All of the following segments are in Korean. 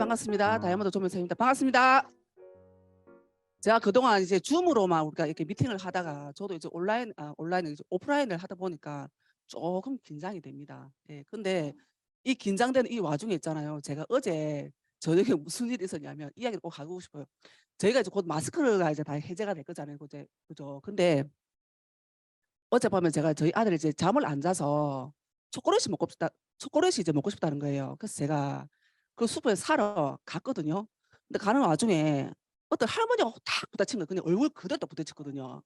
반갑습니다. 다이아몬드 조명사입니다. 반갑습니다. 제가 그동안 이제 줌으로만 우리가 이렇게 미팅을 하다가 저도 이제 온라인을 이제 오프라인을 하다 보니까 조금 긴장이 됩니다. 예. 근데 이 긴장되는 이 와중에 있잖아요. 제가 어제 저녁에 무슨 일이 있었냐면 이야기를 꼭 하고 싶어요. 저희가 이제 곧 마스크가 이제 다 해제가 될 거잖아요. 그제 그죠? 근데 어젯밤에 제가 저희 아들이 이제 잠을 안 자서 초콜릿이 이제 먹고 싶다는 거예요. 그래서 제가 그 슈퍼에 사러 갔거든요. 근데 가는 와중에 어떤 할머니가 딱 부딪힌 거예요. 그냥 얼굴 그대로 딱 부딪혔거든요.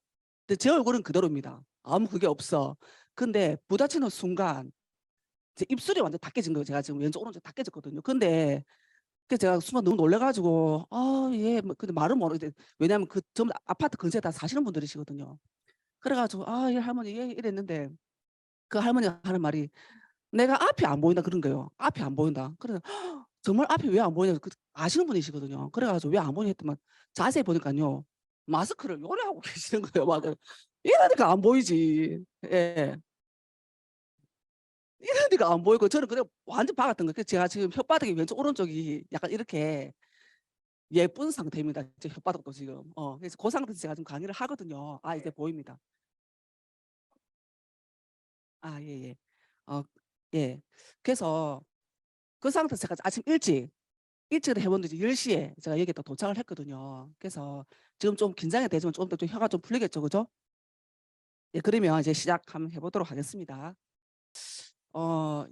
근데 제 얼굴은 그대로입니다. 아무 그게 없어. 근데 부딪히는 순간 제 입술이 완전 다 깨진 거예요. 제가 지금 왼쪽 오른쪽 다 깨졌거든요. 근데 그 제가 순간 너무 놀래 가지고 예. 뭐 근데 말은 모르겠는데 왜냐하면 그 전부 다 아파트 근처에 다 사시는 분들이시거든요. 그래 가지고 예 할머니 예 이랬는데 그 할머니가 하는 말이 "내가 앞이 안 보인다." 그런 거예요. "앞이 안 보인다." 그래서 정말 앞이 왜 안 보이냐고 아시는 분이시거든요. 그래 가지고 "왜 안 보이냐?" 했더만 자세히 보니깐요. 마스크를 요래하고 계시는 거예요. 막 이러니까 안 보이지. 예. 이러니까 안 보이고 저는 그냥 완전 박았던 거예요. 그래서 제가 지금 혓바닥이 왼쪽 오른쪽이 약간 이렇게 예쁜 상태입니다. 제 혓바닥도 지금. 그래서 그 상태에서 제가 좀 강의를 하거든요. 이제 보입니다. 예예. 어 예. 그래서 그 상태에서 제가 아침 일찍 해 봤는데 10 시에 제가 여기에 또 도착을 했거든요. 그래서 지금 좀 긴장이 되지만 좀 더 좀 혀가 좀 풀리겠죠. 그죠? 예 그러면 이제 시작 한번 해 보도록 하겠습니다.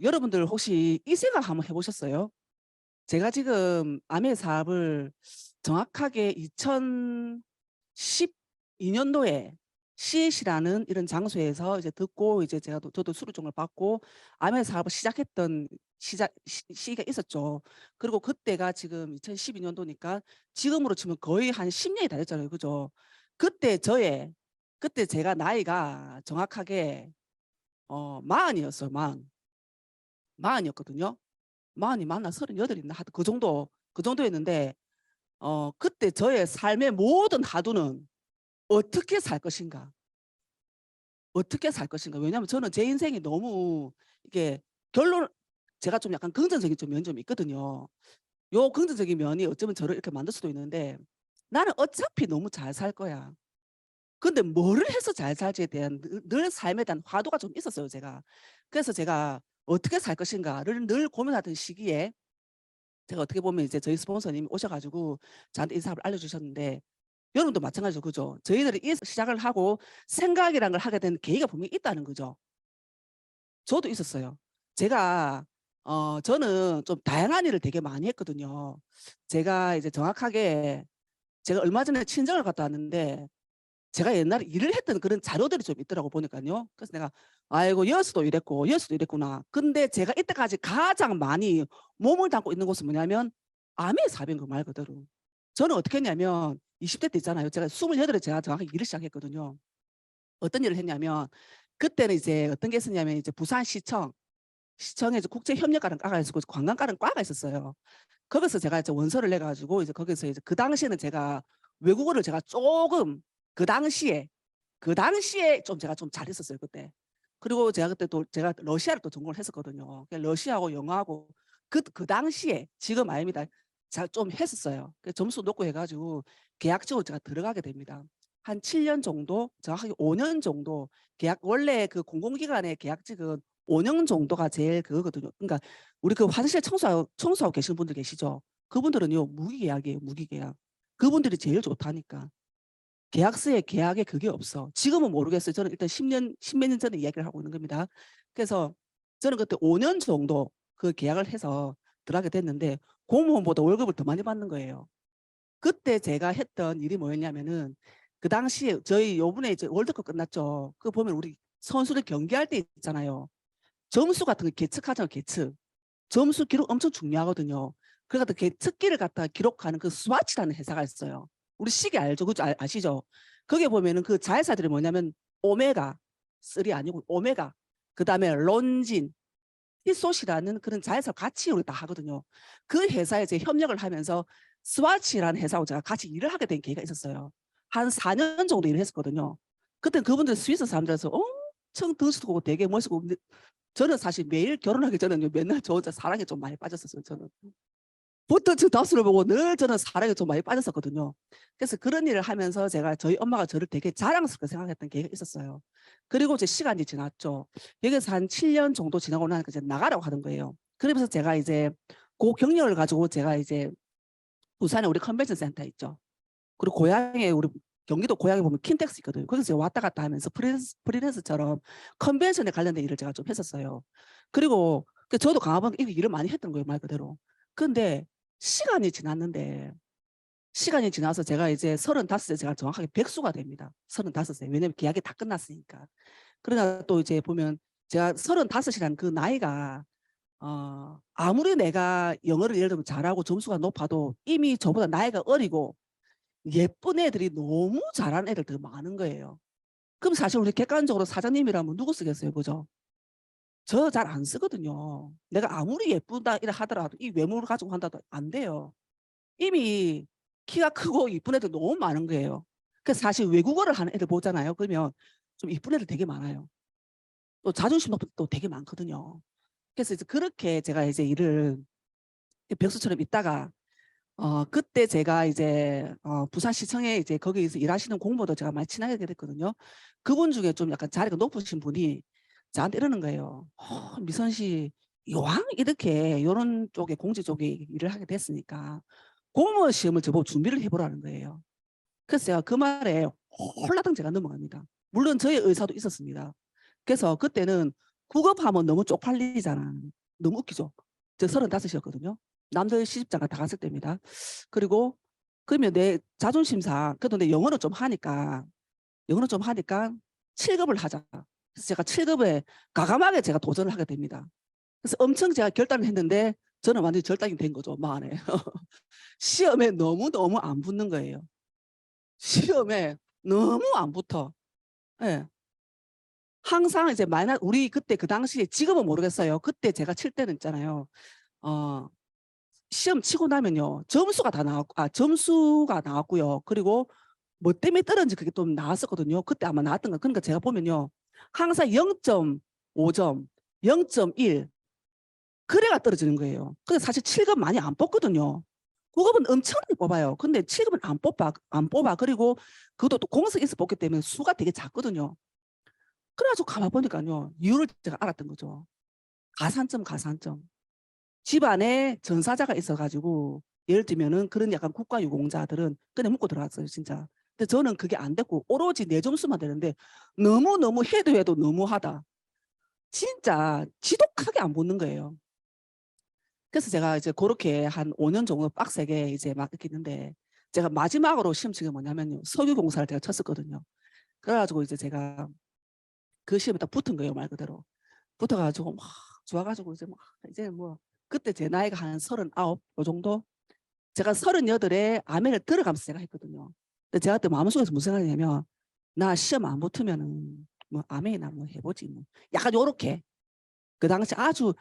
여러분들 혹시 이 생각 한번 해 보셨어요? 제가 지금 아메 사업을 정확하게 2012 년도에 CEC라는 이런 장소에서 이제 듣고 이제 저도 수료증을 받고 아메 사업을 시작했던 시기가 있었죠. 그리고 그때가 지금 2012 년도니까 지금으로 치면 거의 한 10 년이 다 됐잖아요. 그죠? 그때 그때 제가 나이가 정확하게 40 이었어요. 40 이었거든요. 40이 맞나 38 였나 하여튼 그 정도였는데 그때 저의 삶의 모든 화두는 '어떻게 살 것인가? 어떻게 살 것인가?' 왜냐하면 저는 제 인생이 너무 이게 결론 제가 좀 약간 긍정적인 좀 면이 좀 있거든요. 요 긍정적인 면이 어쩌면 저를 이렇게 만들 수도 있는데 '나는 어차피 너무 잘 살 거야.' 근데 뭐를 해서 잘 살지에 대한 늘 삶에 대한 화두가 좀 있었어요 제가. 그래서 제가 '어떻게 살 것인가.'를 늘 고민하던 시기에 제가 어떻게 보면 이제 저희 스폰서님이 오셔 가지고 저한테 이 사업을 알려주셨는데 여러분도 마찬가지죠. 그죠? 저희들이 이 시작을 하고 생각이라는 걸 하게 된 계기가 분명히 있다는 거죠. 저도 있었어요. 제가 저는 좀 다양한 일을 되게 많이 했거든요. 제가 이제 정확하게 제가 얼마 전에 친정을 갔다 왔는데 제가 옛날에 일을 했던 그런 자료들이 좀 있더라고 보니까요. 그래서 내가 '아이고 여수도 이랬고 여수도 이랬구나.' 근데 제가 이때까지 가장 많이 몸을 담고 있는 곳은 뭐냐면 아메 사업인 거 말 그대로. 저는 어떻게 했냐면 20대 때 있잖아요. 제가 28에 제가 정확하게 일을 시작했거든요. 어떤 일을 했냐면 그때는 이제 어떤 게 있었냐면 이제 시청에 이제 국제협력과라는 과가 있었고 관광과라는 과가 있었어요. 거기서 제가 이제 원서를 내 가지고 이제 거기서 이제 그 당시에는 제가 외국어를 제가 쪼금 그 당시에 좀 제가 좀 잘했었어요 그때. 그리고 제가 그때 또 제가 러시아를 또 전공을 했었거든요. 러시아하고 영어하고 그 당시에 지금 아닙니다. 제가 좀 했었어요. 점수 높고 해 가지고 계약직으로 제가 들어가게 됩니다. 한 7년 정도 정확하게 5년 정도 계약 원래 그 공공기관의 계약직은 5년 정도가 제일 그거거든요. 그러니까 우리 그 화장실 청소하고 계시는 분들 계시죠? 그분들은요 무기계약이에요, 무기계약. 그분들이 제일 좋다니까. 계약서에 계약에 그게 없어. 지금은 모르겠어요. 저는 일단 10몇 년 전에 이야기를 하고 있는 겁니다. 그래서 저는 그때 5년 정도 그 계약을 해서 들어가게 됐는데 공무원보다 월급을 더 많이 받는 거예요. 그때 제가 했던 일이 뭐였냐면은 그 당시에 저희 요번에 이제 월드컵 끝났죠. 그거 보면 우리 선수들 경기할 때 있잖아요. 점수 같은 거 계측하잖아요, 계측. 점수 기록 엄청 중요하거든요. 그래 갖다 계측기를 갖다가 기록하는 그 스와치라는 회사가 있어요. 우리 시계 알죠? 그죠? 아시죠? 거기에 보면은 그 자회사들이 뭐냐면 오메가 3 아니고 오메가, 그다음에 론진, 히소시라는 그런 자회사 같이 우리 다 하거든요. 그 회사에 제 협력을 하면서 스와치라는 회사하고 제가 같이 일을 하게 된 계기가 있었어요. 한 4년 정도 일을 했었거든요. 그땐 그분들 스위스 사람들라서 엄청 덩치도 되게 멋있고 근데 저는 사실 매일 결혼하기 전에는 맨날 저 혼자 사랑에 좀 많이 빠졌었어요 저는. 보통 저 다수를 보고 늘 저는 사랑에 좀 많이 빠졌었거든요. 그래서 그런 일을 하면서 제가 저희 엄마가 저를 되게 자랑스럽게 생각했던 계기가 있었어요. 그리고 이제 시간이 지났죠. 여기서 한 7년 정도 지나고 나니까 이제 나가라고 하는 거예요. 그러면서 제가 이제 그 경력을 가지고 제가 이제 부산에 우리 컨벤션 센터 있죠. 그리고 고향에 우리 경기도 고향에 보면 킨텍스 있거든요. 거기서 제가 왔다 갔다 하면서 프리랜서처럼 컨벤션에 관련된 일을 제가 좀 했었어요. 그리고 저도 강화번 일을 많이 했던 거예요, 말 그대로. 근데 시간이 지났는데 시간이 지나서 제가 이제 35세 제가 정확하게 백수가 됩니다. 35세. 왜냐면 계약이 다 끝났으니까. 그러나 또 이제 보면 제가 35이라는 그 나이가 아무리 내가 영어를 예를 들면 잘하고 점수가 높아도 이미 저보다 나이가 어리고 예쁜 애들이 너무 잘하는 애들 더 많은 거예요. 그럼 사실 우리 객관적으로 사장님이라면 누구 쓰겠어요, 그죠? 저 잘 안 쓰거든요. 내가 아무리 예쁘다 이라 하더라도 이 외모를 가지고 한다도 안 돼요. 이미 키가 크고 이쁜 애들 너무 많은 거예요. 그래서 사실 외국어를 하는 애들 보잖아요. 그러면 좀 이쁜 애들 되게 많아요. 또 자존심 높은 또 되게 많거든요. 그래서 이제 그렇게 제가 이제 일을 백수처럼 있다가 그때 제가 이제 부산시청에 이제 거기서 일하시는 공무원도 제가 많이 친하게 됐거든요. 그분 중에 좀 약간 자리가 높으신 분이 저한테 이러는 거예요. 미선 씨, 이왕 이렇게 이런 쪽에 공직 쪽에 일을 하게 됐으니까 공무원 시험을 저보고 준비를 해보라는 거예요. 그래서 제가 그 말에 홀라당 제가 넘어갑니다. 물론 저의 의사도 있었습니다. 그래서 그때는 국업하면 너무 쪽팔리잖아. 너무 웃기죠. 저 35이었거든요. 남들 시집장가 다 갔을 때입니다. 그리고 그러면 내 자존심상 그래도 내 영어는 좀 하니까 7급을 하자. 그래서 제가 7급에 과감하게 제가 도전을 하게 됩니다. 그래서 엄청 제가 결단을 했는데 저는 완전히 절단이 된 거죠. 마음에. 시험에 너무너무 안 붙는 거예요. 시험에 너무 안 붙어. 예. 항상 이제 우리 그때 그 당시에 지금은 모르겠어요. 그때 제가 칠 때는 있잖아요. 어, 시험 치고 나면요. 점수가 나왔고요. 그리고 뭐 때문에 떨어진지 그게 또 나왔었거든요. 그때 아마 나왔던 거. 그러니까 제가 보면요. 항상 0.5점, 0.1 그래가 떨어지는 거예요. 근데 사실 7급 많이 안 뽑거든요. 9급은 엄청나게 뽑아요. 근데 7급은 안 뽑아. 그리고 그것도 또 공석에서 뽑기 때문에 수가 되게 작거든요. 그래가지고 가만 보니까요. 이유를 제가 알았던 거죠. 가산점. 집안에 전사자가 있어가지고 예를 들면은 그런 약간 국가유공자들은 그냥 묻고 들어갔어요, 진짜. 근데 저는 그게 안 됐고 오로지 내 점수만 되는데 너무 해도 너무하다. 진짜 지독하게 안 붙는 거예요. 그래서 제가 이제 그렇게 한 5년 정도 빡세게 이제 막 이렇게 있는데 제가 마지막으로 시험 치게 뭐냐면요. 석유공사를 제가 쳤었거든요. 그래가지고 이제 제가 그 시험에 딱 붙은 거예요, 말 그대로. 붙어가지고 막 좋아가지고 이제 뭐 그때 제 나이가 한 39, 요 정도? 제가 38에 아멘을 들어가면서 제가 했거든요. 근데 제가 그때 마음속에서 무슨 생각이냐면 나 시험 안 붙으면은 뭐 아멘이나 뭐 해보지 뭐. 약간 요렇게 그 당시 아주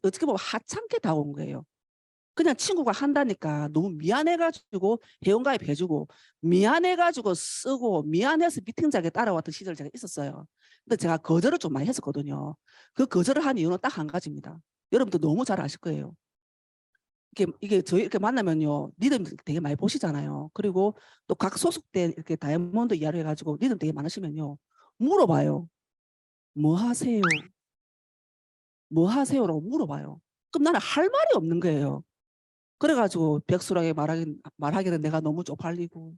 어떻게 보면 하찮게 다가온 거예요. 그냥 친구가 한다니까 너무 미안해가지고 회원가입 해주고 미안해가지고 쓰고 미안해서 미팅 자리에 따라왔던 시절 제가 있었어요. 근데 제가 거절을 좀 많이 했었거든요. 그 거절을 한 이유는 딱 한 가지입니다. 여러분도 너무 잘 아실 거예요. 이게 저희 이렇게 만나면요. 니들 되게 많이 보시잖아요. 그리고 또 각 소속된 이렇게 다이아몬드 이야기를 해가지고 니들 되게 많으시면요. 물어봐요. 뭐 하세요? 뭐 하세요라고 물어봐요. 그럼 나는 할 말이 없는 거예요. 그래가지고 백수라게 말하기는 내가 너무 쪽팔리고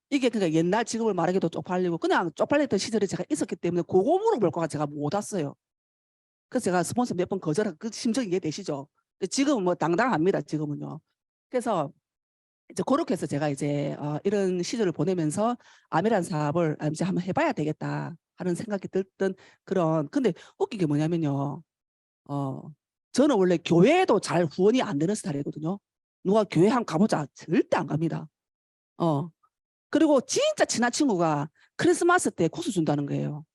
이게 그러니까 옛날 지금을 말하기도 쪽팔리고 그냥 쪽팔렸던 시절이 제가 있었기 때문에 그거 물어볼 거가 제가 못 왔어요. 그래서 제가 스폰서 몇 번 거절한 그 심정이 이해되시죠? 지금은 뭐 당당합니다. 지금은요. 그래서 이제 그렇게 해서 제가 이제 이런 시절을 보내면서 아메란 사업을 이제 한번 해봐야 되겠다 하는 생각이 들던 그런 근데 웃긴 게 뭐냐면요. 어, 저는 원래 교회에도 잘 후원이 안 되는 스타일이거든요. 누가 교회 한번 가보자. 절대 안 갑니다. 어. 그리고 진짜 친한 친구가 크리스마스 때 국수 준다는 거예요.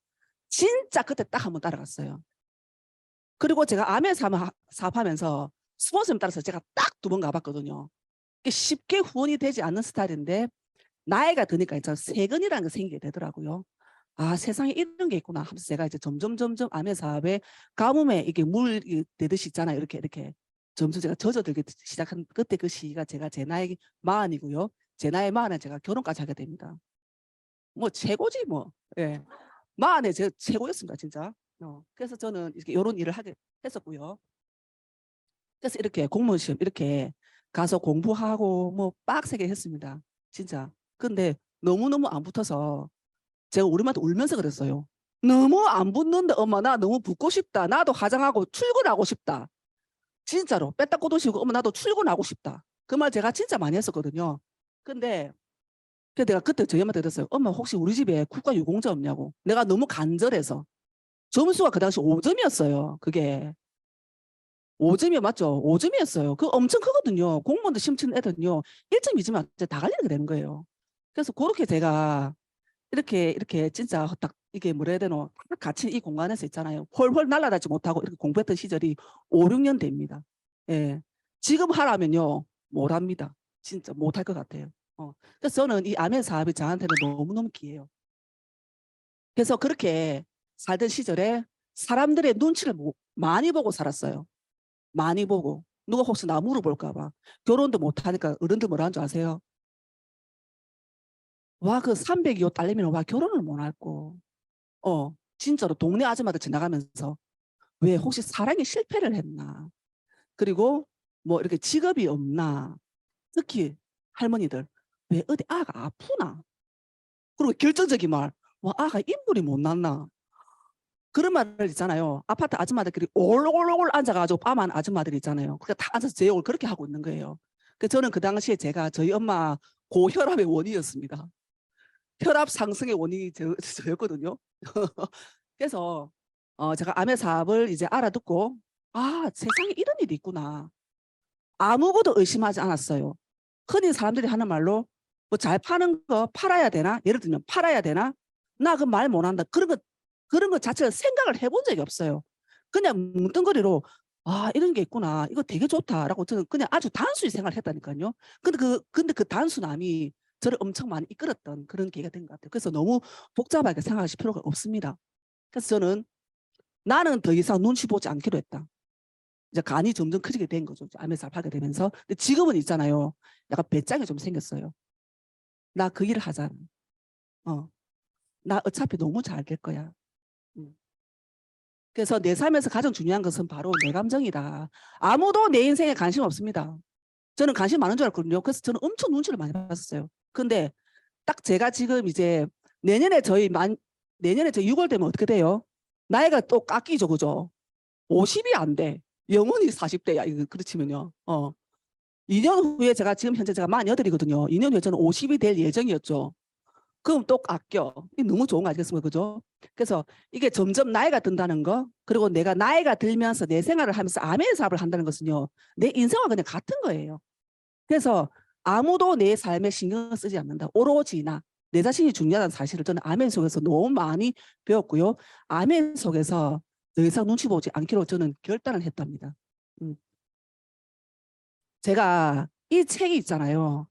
진짜 그때 딱 한번 따라갔어요. 그리고 제가 아멘 사업하면서 스폰서님 따라서 제가 딱 2번 가봤거든요. 쉽게 후원이 되지 않는 스타일인데 나이가 드니까 이제 세근이라는 게 생기게 되더라고요. 아, 세상에 이런 게 있구나 하면서 제가 이제 점점 아멘 사업에 가뭄에 이게 물 되듯이 있잖아요. 이렇게 점점 제가 젖어들기 시작한 그때 그 시기가 제가 제 나이 40이고요. 제 나이 40에 제가 결혼까지 하게 됩니다. 뭐 최고지 뭐. 예. 40에 제가 최고였습니다, 진짜. 그래서 저는 이렇게 요런 일을 하게 했었고요. 그래서 이렇게 공무원 시험 이렇게 가서 공부하고 뭐 빡세게 했습니다. 진짜. 근데 너무너무 안 붙어서 제가 우리 엄마한테 울면서 그랬어요. 너무 안 붙는데 엄마 나 너무 붙고 싶다. 나도 화장하고 출근하고 싶다. 진짜로 뺐다 꽂으시고 엄마 나도 출근하고 싶다. 그 말 제가 진짜 많이 했었거든요. 근데 내가 그때 저희 엄마한테 그랬어요. 엄마 혹시 우리 집에 국가유공자 없냐고. 내가 너무 간절해서. 점수가 그 당시 5점이었어요. 그게. 5점이요 맞죠? 5점이었어요. 그 엄청 크거든요. 공무원도 시험 치는 애들은요. 1점, 2점이 다 갈리게 되는 거예요. 그래서 그렇게 제가 이렇게 진짜 딱 이게 뭐라 해야 되노 딱 갇힌 이 공간에서 있잖아요. 헐헐 날아다니지 못하고 이렇게 공부했던 시절이 5, 6년 됩니다. 예. 지금 하라면요. 못합니다. 진짜 못할 것 같아요. 그래서 저는 이 아멘 사업이 저한테는 너무너무 귀해요. 그래서 그렇게 살던 시절에 사람들의 눈치를 많이 보고 살았어요. 많이 보고. 누가 혹시 나 물어볼까 봐. 결혼도 못하니까 어른들 뭐라 하는 줄 아세요? 와, 그 300이요 딸내미는 와, 결혼을 못 할고. 진짜로 동네 아줌마들 지나가면서 왜 혹시 사랑에 실패를 했나? 그리고 뭐 이렇게 직업이 없나? 특히 할머니들 왜 어디 아가 아프나? 그리고 결정적인 말, 와, 아가 인물이 못 났나? 그런 말을 있잖아요. 아파트 아줌마들끼리 올올올 앉아가지고 빠만 아줌마들이 있잖아요. 그러니까 다 앉아서 제 욕을 그렇게 하고 있는 거예요. 그 저는 그 당시에 제가 저희 엄마 고혈압의 원인이었습니다. 혈압 상승의 원인이 저였거든요. 그래서 제가 암의 사업을 이제 알아듣고 아 세상에 이런 일이 있구나. 아무것도 의심하지 않았어요. 흔히 사람들이 하는 말로 뭐 잘 파는 거 팔아야 되나? 예를 들면 팔아야 되나? 나 그 말 못한다. 그런 거 자체를 생각을 해본 적이 없어요. 그냥 뭉뚱그리로 아 이런 게 있구나. 이거 되게 좋다라고 저는 그냥 아주 단순히 생각을 했다니까요. 근데 그 단순함이 저를 엄청 많이 이끌었던 그런 계기가 된 것 같아요. 그래서 너무 복잡하게 생각하실 필요가 없습니다. 그래서 저는 나는 더 이상 눈치 보지 않기로 했다. 이제 간이 점점 커지게 된 거죠. 암에서 하게 되면서. 근데 지금은 있잖아요. 약간 배짱이 좀 생겼어요. 나 그 일을 하잖아. 어. 나 어차피 너무 잘 될 거야. 음. 그래서 내 삶에서 가장 중요한 것은 바로 내 감정이다. 아무도 내 인생에 관심 없습니다. 저는 관심 많은 줄 알았거든요. 그래서 저는 엄청 눈치를 많이 봤었어요. 근데 딱 제가 지금 이제 내년에 내년에 저희 6월 되면 어떻게 돼요? 나이가 또 깎이죠, 그죠? 50이 안 돼. 영원히 40대야, 이거 그렇지면요. 2년 후에 제가 지금 현재 제가 48이거든요. 2년 후에 저는 50이 될 예정이었죠. 그럼 또 아껴. 이게 너무 좋은 거 아니겠습니까? 그죠? 그래서 이게 점점 나이가 든다는 거, 그리고 내가 나이가 들면서 내 생활을 하면서 아멘 사업을 한다는 것은요, 내 인생과 그냥 같은 거예요. 그래서 아무도 내 삶에 신경을 쓰지 않는다. 오로지 내 자신이 중요하다는 사실을 저는 아멘 속에서 너무 많이 배웠고요. 아멘 속에서 더 이상 눈치 보지 않기로 저는 결단을 했답니다. 음. 제가 이 책이 있잖아요.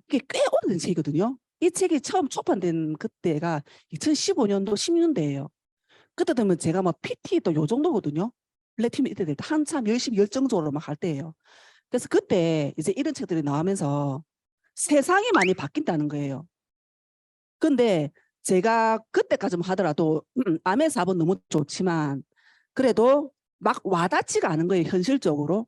이게 꽤 오래된 책이거든요. 이 책이 처음 출판된 그때가 2015년도 16년대예요. 그때 되면 제가 막 PT 또 요 정도거든요. 플래티넘 이때 될 때 한참 열심히 열정적으로 막 할 때예요. 그래서 그때 이제 이런 책들이 나오면서 세상이 많이 바뀐다는 거예요. 근데 제가 그때까지만 하더라도 암의 사업은 너무 좋지만 그래도 막 와닿지가 않은 거예요. 현실적으로.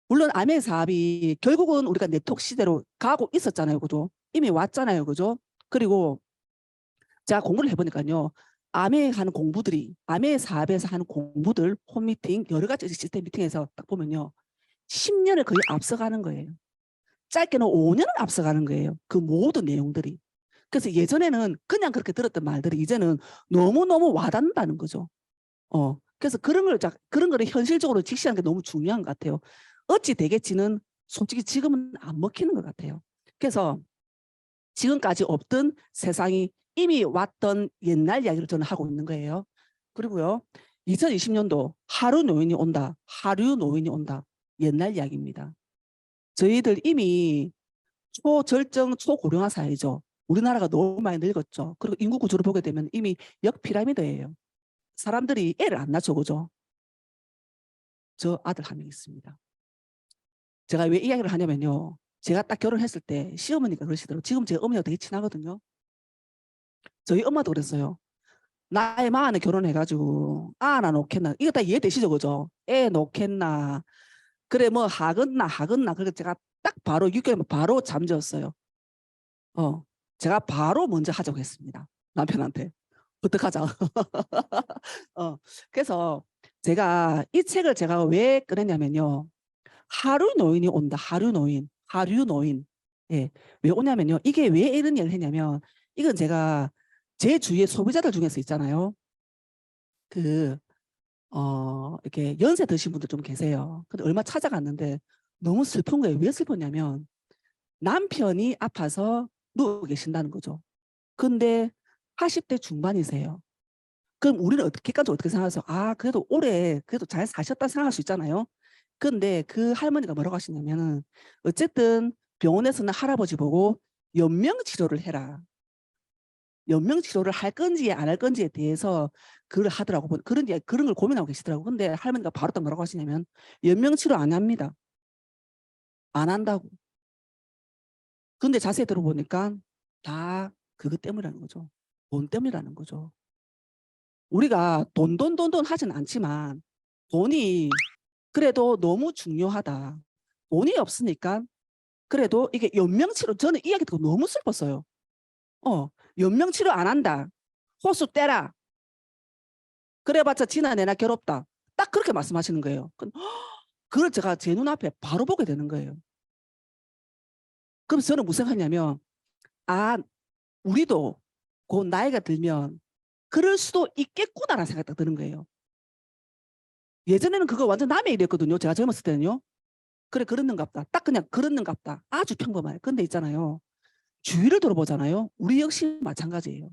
물론 암의 사업이 결국은 우리가 네트워크 시대로 가고 있었잖아요. 그죠? 이미 왔잖아요. 그죠? 그리고 제가 공부를 해보니까요. 암에 하는 공부들이 암의 사업에서 하는 공부들 홈미팅 여러 가지 시스템 미팅에서 딱 보면요. 10년을 거의 앞서가는 거예요. 짧게는 5년을 앞서가는 거예요. 그 모든 내용들이. 그래서 예전에는 그냥 그렇게 들었던 말들이 이제는 너무너무 와닿는다는 거죠. 그래서 그런 거를 현실적으로 직시하는 게 너무 중요한 것 같아요. 어찌 되겠지는 솔직히 지금은 안 먹히는 것 같아요. 그래서 지금까지 없던 세상이 이미 왔던 옛날 이야기를 저는 하고 있는 거예요. 그리고요. 2020년도 하루 노인이 온다. 하루 노인이 온다. 옛날 이야기입니다. 저희들 이미 초절정 초고령화 사회죠. 우리나라가 너무 많이 늙었죠. 그리고 인구 구조를 보게 되면 이미 역피라미드예요. 사람들이 애를 안 낳죠. 그죠? 저 아들 한 명 있습니다. 제가 왜 이야기를 하냐면요. 제가 딱 결혼했을 때 시어머니가 그러시더라고요. 지금 제 어머니가 되게 친하거든요. 저희 엄마도 그랬어요. 나이 마흔에 결혼해가지고 하나 놓겠나. 이거 다 이해되시죠? 그죠? 애 놓겠나. 그래 뭐 하겠나. 그래서 제가 딱 바로 6개월 바로 잠재웠어요. 제가 바로 먼저 하자고 했습니다. 남편한테. 어떡하자. 그래서 제가 이 책을 제가 왜 꺼냈냐면요. 하루 노인이 온다. 하루 노인. 예. 왜 오냐면요. 이게 왜 이런 일을 했냐면 이건 제가 제 주위의 소비자들 중에서 있잖아요. 이렇게 연세 드신 분들 좀 계세요. 근데 얼마 찾아갔는데 너무 슬픈 거예요. 왜 슬펐냐면 남편이 아파서 누워 계신다는 거죠. 근데 80대 중반이세요. 그럼 우리는 객관적으로 어떻게 생각하세요? 아, 그래도 오래, 그래도 잘 사셨다 생각할 수 있잖아요. 근데 그 할머니가 뭐라고 하시냐면은 어쨌든 병원에서는 할아버지 보고 연명 치료를 해라. 연명 치료를 할 건지 안 할 건지에 대해서 그걸 하더라고. 그런 걸 고민하고 계시더라고. 근데 할머니가 바로 딱 뭐라고 하시냐면 연명 치료 안 합니다. 안 한다고. 근데 자세히 들어보니까 다 그것 때문이라는 거죠. 돈 때문이라는 거죠. 우리가 돈 하진 않지만 돈이 그래도 너무 중요하다. 돈이 없으니까 그래도 이게 연명치료 저는 이 이야기 듣고 너무 슬펐어요. 연명치료 안 한다. 호수 떼라. 그래봤자 지나내나 괴롭다. 딱 그렇게 말씀하시는 거예요. 그걸 제가 제 눈앞에 바로 보게 되는 거예요. 그럼 저는 무슨 생각하냐면 아 우리도 그 나이가 들면 그럴 수도 있겠구나라는 생각이 딱 드는 거예요. 예전에는 그거 완전 남의 일이었거든요. 제가 젊었을 때는요. 그래 그렇는갑다. 딱 그냥 그렇는갑다. 아주 평범해요. 근데 있잖아요. 주위를 들어보잖아요. 우리 역시 마찬가지예요.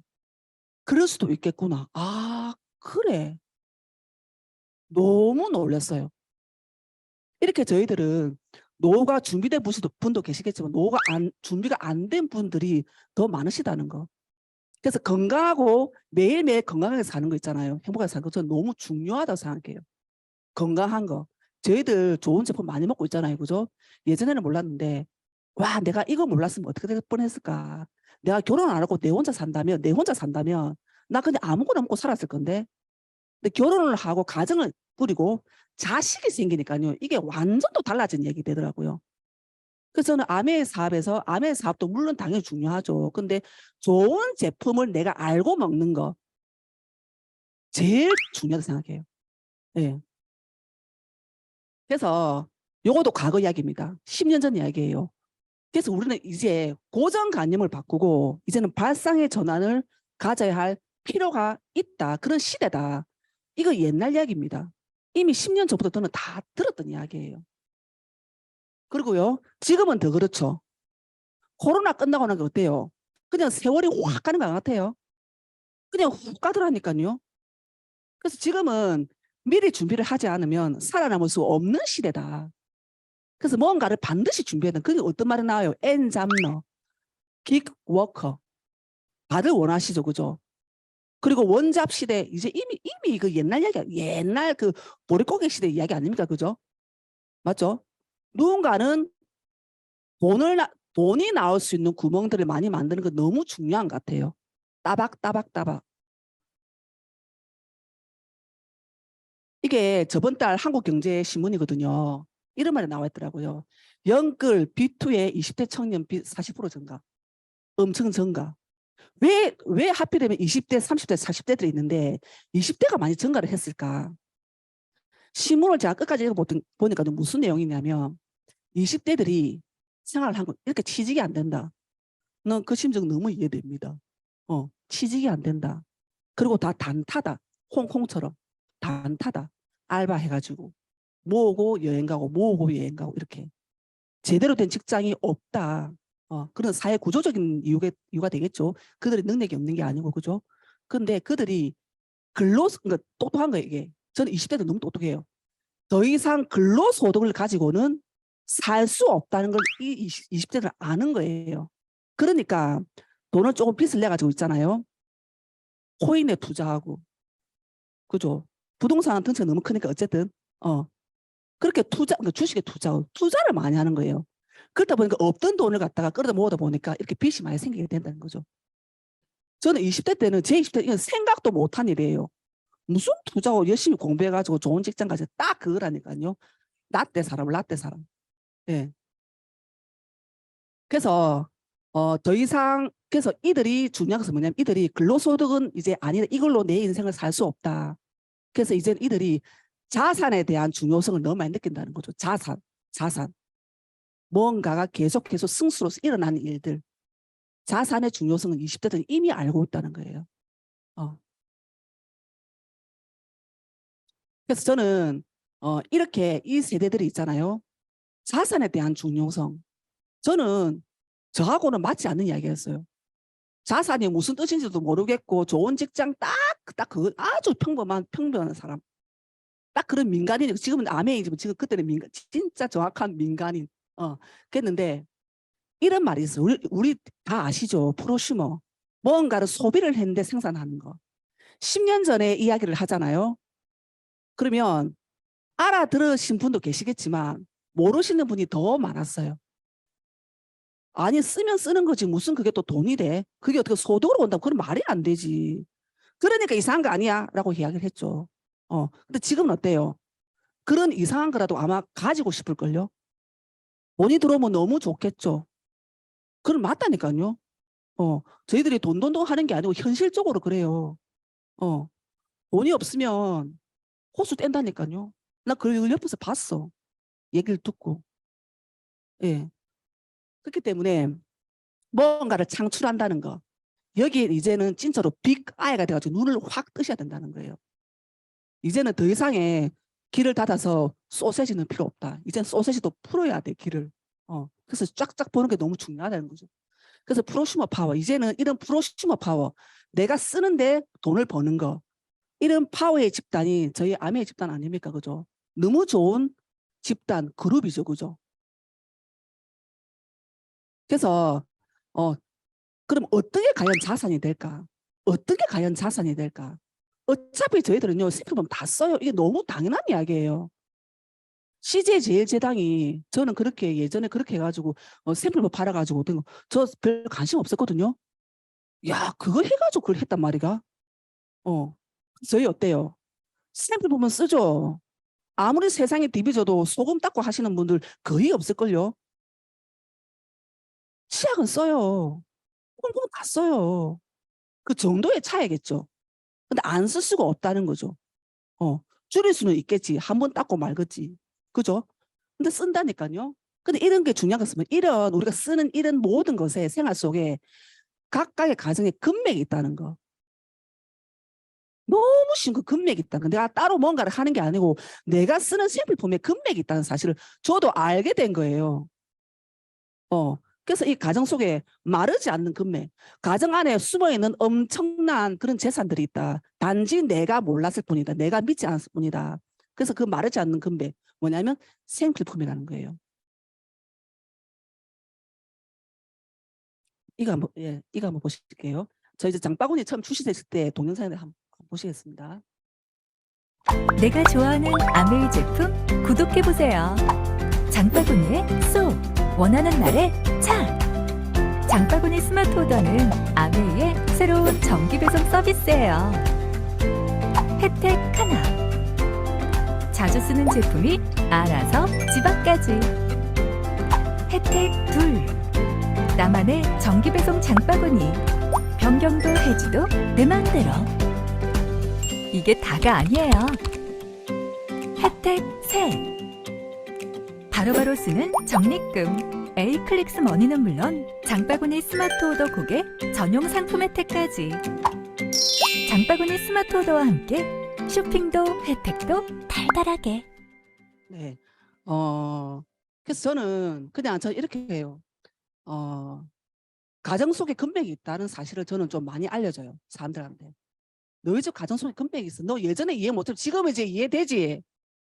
그럴 수도 있겠구나. 아 그래. 너무 놀랐어요. 이렇게 저희들은 노후가 준비된 분도 계시겠지만 노후가 준비가 안 된 분들이 더 많으시다는 거. 그래서 건강하고 매일매일 건강하게 사는 거 있잖아요. 행복하게 사는 거 저는 너무 중요하다고 생각해요. 건강한 거. 저희들 좋은 제품 많이 먹고 있잖아요. 그죠? 예전에는 몰랐는데 와 내가 이거 몰랐으면 어떻게 될 뻔했을까. 내가 결혼 안 하고 내 혼자 산다면 나 그냥 아무거나 먹고 살았을 건데 근데 결혼을 하고 가정을 꾸리고 자식이 생기니까요. 이게 완전 또 달라진 얘기 되더라고요. 그래서 저는 아메 사업도 물론 당연히 중요하죠. 근데 좋은 제품을 내가 알고 먹는 거 제일 중요하다고 생각해요. 네. 그래서 요것도 과거 이야기입니다. 10년 전 이야기예요. 그래서 우리는 이제 고정관념을 바꾸고 이제는 발상의 전환을 가져야 할 필요가 있다. 그런 시대다. 이거 옛날 이야기입니다. 이미 10년 전부터 저는 다 들었던 이야기예요. 그리고요. 지금은 더 그렇죠. 코로나 끝나고 난 게 어때요? 그냥 세월이 확 가는 것 같아요. 그냥 훅 가더라니까요. 그래서 지금은 미리 준비를 하지 않으면 살아남을 수 없는 시대다. 그래서 뭔가를 반드시 준비해야 돼. 그게 어떤 말이 나와요? 엔잡러, 긱워커. 다들 원하시죠, 그죠? 그리고 원잡 시대 이제 이미 그 옛날 이야기 옛날 그 보릿고개 시대 이야기 아닙니까, 그죠? 맞죠? 누군가는 돈이 나올 수 있는 구멍들을 많이 만드는 거 너무 중요한 것 같아요. 따박. 이게 저번 달 한국경제신문이거든요. 이런 말이 나와 있더라고요. 영끌 B2의 20대 청년 빚 40% 증가. 엄청 증가. 왜 하필이면 20대, 30대, 40대들이 있는데 20대가 많이 증가를 했을까? 신문을 제가 끝까지 읽어보니까 무슨 내용이냐면 20대들이 생활을 한 거 이렇게 취직이 안 된다. 난 그 심정 너무 이해됩니다. 취직이 안 된다. 그리고 다 단타다. 홍콩처럼 단타다. 알바해가지고 모으고 여행 가고 모으고 여행 가고 이렇게 제대로 된 직장이 없다. 그런 사회 구조적인 이유가 되겠죠. 그들의 능력이 없는 게 아니고 그죠. 근데 그들이 그러니까 똑똑한 거예요 이게. 저는 20대도 너무 똑똑해요. 더 이상 근로소득을 가지고는 살 수 없다는 걸 이 20대들 아는 거예요. 그러니까 돈을 조금 빚을 내가지고 있잖아요. 코인에 투자하고 그죠. 부동산 덩치가 너무 크니까 어쨌든 그렇게 그러니까 주식에 투자를 많이 하는 거예요. 그러다 보니까 없던 돈을 갖다가 끌어다 모으다 보니까 이렇게 빚이 많이 생기게 된다는 거죠. 저는 20대 때는 제 20대 이건 생각도 못한 일이에요. 무슨 투자고 열심히 공부해가지고 좋은 직장 가서 딱 그거라니까요. 라떼 사람, 라떼 사람. 예. 그래서 더 이상 그래서 이들이 중요한 것은 뭐냐면 이들이 근로소득은 이제 아니다. 이걸로 내 인생을 살 수 없다. 그래서 이제 이들이 자산에 대한 중요성을 너무 많이 느낀다는 거죠. 자산. 뭔가가 계속해서 승수로서 일어나는 일들. 자산의 중요성은 20대들은 이미 알고 있다는 거예요. 그래서 저는 이렇게 이 세대들이 있잖아요. 자산에 대한 중요성. 저는 저하고는 맞지 않는 이야기였어요. 자산이 무슨 뜻인지도 모르겠고 좋은 직장 딱 그 아주 평범한 사람. 딱 그런 민간인. 지금은 아메이지만 지금 그때는 진짜 정확한 민간인. 그랬는데 이런 말이 있어요. 우리 다 아시죠? 프로슈머. 뭔가를 소비를 했는데 생산하는 거. 10년 전에 이야기를 하잖아요. 그러면 알아들으신 분도 계시겠지만 모르시는 분이 더 많았어요. 아니 쓰면 쓰는 거지 무슨 그게 또 돈이 돼? 그게 어떻게 소득으로 온다고 그런 말이 안 되지. 그러니까 이상한 거 아니야 라고 이야기를 했죠. 근데 지금은 어때요? 그런 이상한 거라도 아마 가지고 싶을걸요. 돈이 들어오면 너무 좋겠죠. 그럼 맞다니까요. 저희들이 돈 하는 게 아니고 현실적으로 그래요. 돈이 없으면 호수 뗀다니까요. 나 그걸 옆에서 봤어. 얘기를 듣고. 예. 그렇기 때문에 뭔가를 창출한다는 거. 여기에 이제는 진짜로 빅 아이가 돼가지고 눈을 확 뜨셔야 된다는 거예요. 이제는 더 이상의 길을 닫아서 소세지는 필요 없다. 이제는 소세지도 풀어야 돼, 길을. 그래서 쫙쫙 보는 게 너무 중요하다는 거죠. 그래서 프로슈머 파워. 이제는 이런 프로슈머 파워. 내가 쓰는데 돈을 버는 거. 이런 파워의 집단이 저희 아메의 집단 아닙니까? 그죠? 너무 좋은 집단, 그룹이죠. 그죠? 그래서, 그럼 어떻게 과연 자산이 될까? 어떻게 과연 자산이 될까? 어차피 저희들은요, 생각해보면 다 써요. 이게 너무 당연한 이야기예요. CJ제일제당이 저는 그렇게 예전에 그렇게 해가지고 샘플 팔아가지고 저 별 관심 없었거든요. 야, 그거 해가지고 그걸 했단 말이가. 저희 어때요? 샘플 보면 쓰죠. 아무리 세상에 디비져도 소금 닦고 하시는 분들 거의 없을걸요. 치약은 써요. 꼼꼼 다 써요. 그 정도의 차이겠죠. 근데 안 쓸 수가 없다는 거죠. 줄일 수는 있겠지. 한 번 닦고 말겠지. 그죠? 근데 쓴다니까요. 근데 이런 게 중요한 것은 이런 우리가 쓰는 이런 모든 것에 생활 속에 각각의 가정에 금맥이 있다는 거. 너무 쉬운 거 금맥이 있다는 거. 내가 따로 뭔가를 하는 게 아니고 내가 쓰는 샘플품에 금맥이 있다는 사실을 저도 알게 된 거예요. 그래서 이 가정 속에 마르지 않는 금맥, 가정 안에 숨어있는 엄청난 그런 재산들이 있다. 단지 내가 몰랐을 뿐이다. 내가 믿지 않았을 뿐이다. 그래서 그 마르지 않는 금맥 뭐냐면 생필품이라는 거예요. 이거 한번 보실게요. 저 이제 장바구니 처음 출시됐을 때 동영상을 한번 보시겠습니다. 내가 좋아하는 아메이 제품 구독해보세요. 장바구니에 쏙 원하는 날에 착! 장바구니 스마트 오더는 아메이의 새로운 정기 배송 서비스예요. 혜택 하나. 자주 쓰는 제품이 알아서 집 앞까지. 혜택 둘. 나만의 정기 배송 장바구니. 변경도 해지도 내 맘대로. 이게 다가 아니에요. 혜택 셋. 바로바로 쓰는 적립금, A클릭스 머니는 물론 장바구니 스마트 오더 고객 전용 상품 혜택까지. 장바구니 스마트 오더와 함께 쇼핑도 혜택도 달달하게. 네. 그래서 저는 그냥 이렇게 해요. 가정 속에 금맥이 있다는 사실을 저는 좀 많이 알려줘요. 사람들한테. 너희 집 가정 속에 금맥이 있어. 너 예전에 이해 못했고 지금은 이제 이해되지?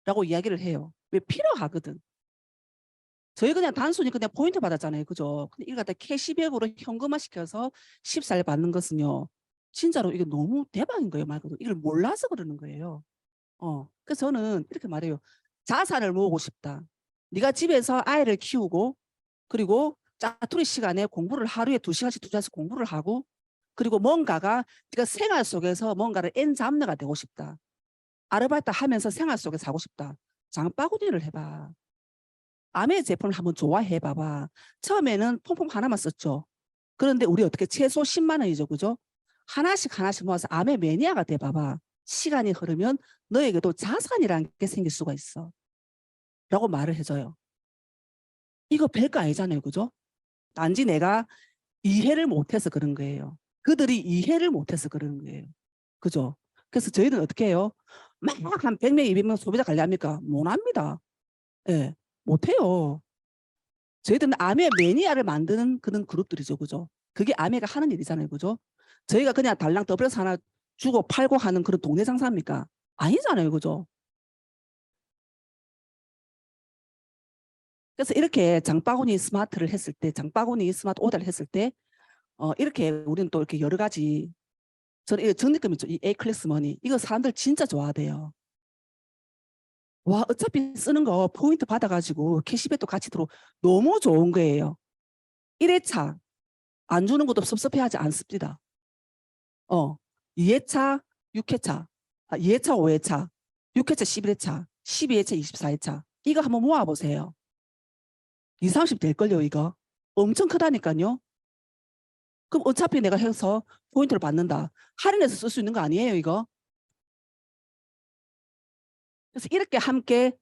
라고 이야기를 해요. 왜 필요하거든. 저희 그냥 단순히 그냥 포인트 받았잖아요. 그죠? 근데 이걸 갖다 캐시백으로 현금화 시켜서 10살 받는 것은요. 진짜로 이게 너무 대박인 거예요. 말 그대로. 이걸 몰라서 그러는 거예요. 그래서 저는 이렇게 말해요. 자산을 모으고 싶다. 네가 집에서 아이를 키우고 그리고 짜투리 시간에 공부를 하루에 2시간씩 2시간씩 공부를 하고 그리고 뭔가가 네가 생활 속에서 뭔가를 엔잡너가 되고 싶다. 아르바이트 하면서 생활 속에서 하고 싶다. 장바구니를 해봐. 아메 제품을 한번 좋아해 봐봐. 처음에는 퐁퐁 하나만 썼죠. 그런데 우리 어떻게 최소 10만 원이죠. 그죠? 하나씩 하나씩 모아서 아메 매니아가 돼 봐봐. 시간이 흐르면 너에게도 자산이라는 게 생길 수가 있어. 라고 말을 해줘요. 이거 별거 아니잖아요. 그죠? 단지 내가 이해를 못해서 그런 거예요. 그들이 이해를 못해서 그런 거예요. 그죠? 그래서 저희는 어떻게 해요? 막 한 100명, 200명 소비자 관리합니까? 못합니다. 예, 못해요. 저희들은 아메 매니아를 만드는 그런 그룹들이죠. 그죠? 그게 아메가 하는 일이잖아요. 그죠? 저희가 그냥 달랑 더블에서 하나 주고 팔고 하는 그런 동네 장사입니까? 아니잖아요. 그죠? 그래서 이렇게 장바구니 스마트를 했을 때, 장바구니 스마트 오더를 했을 때, 이렇게 우리는 또 이렇게 여러 가지, 저는 이 적립금 있죠. 이 A클래스 머니. 이거 사람들 진짜 좋아하대요. 와, 어차피 쓰는 거 포인트 받아가지고 캐시백도 같이 들어 너무 좋은 거예요. 1회차 안 주는 것도 섭섭해하지 않습니다. 2회차, 6회차, 2회차, 5회차, 6회차, 11회차, 12회차, 24회차. 이거 한번 모아보세요. 2, 30 될걸요, 이거. 엄청 크다니까요. 그럼 어차피 내가 해서 포인트를 받는다. 할인해서 쓸 수 있는 거 아니에요, 이거? 그래서 이렇게 함께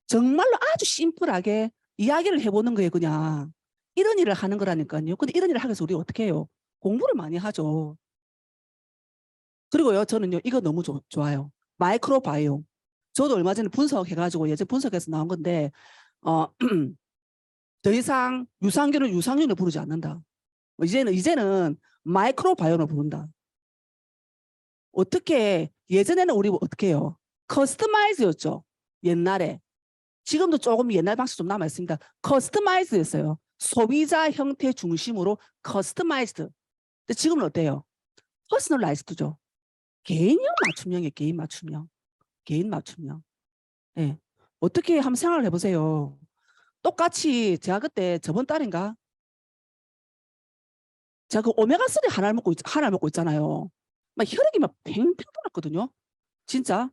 정말로 아주 심플하게 이야기를 해보는 거예요, 그냥. 이런 일을 하는 거라니까요. 근데 이런 일을 하기 위해서 우리 어떻게 해요? 공부를 많이 하죠. 그리고요, 저는요, 이거 너무 좋아요. 마이크로바이옴. 저도 얼마 전에 분석해가지고 예전 분석해서 나온 건데, 어, 더 이상 유산균을 유산균을 부르지 않는다. 이제는 마이크로바이옴을 부른다. 어떻게, 예전에는 우리 어떻게 해요? 커스터마이즈였죠. 옛날에. 지금도 조금 옛날 방식 좀 남아있습니다. 커스터마이즈였어요. 소비자 형태 중심으로 커스터마이즈드. 근데 지금은 어때요? 퍼스널라이즈드죠. 개인형 맞춤형이에요. 개인 맞춤형. 개인 맞춤형. 예. 어떻게 한번 생각을 해보세요. 똑같이 제가 그때 저번 달인가 제가 그 오메가3 하나를 먹고 있잖아요. 막 혈액이 막 팽팽 돌았거든요. 진짜.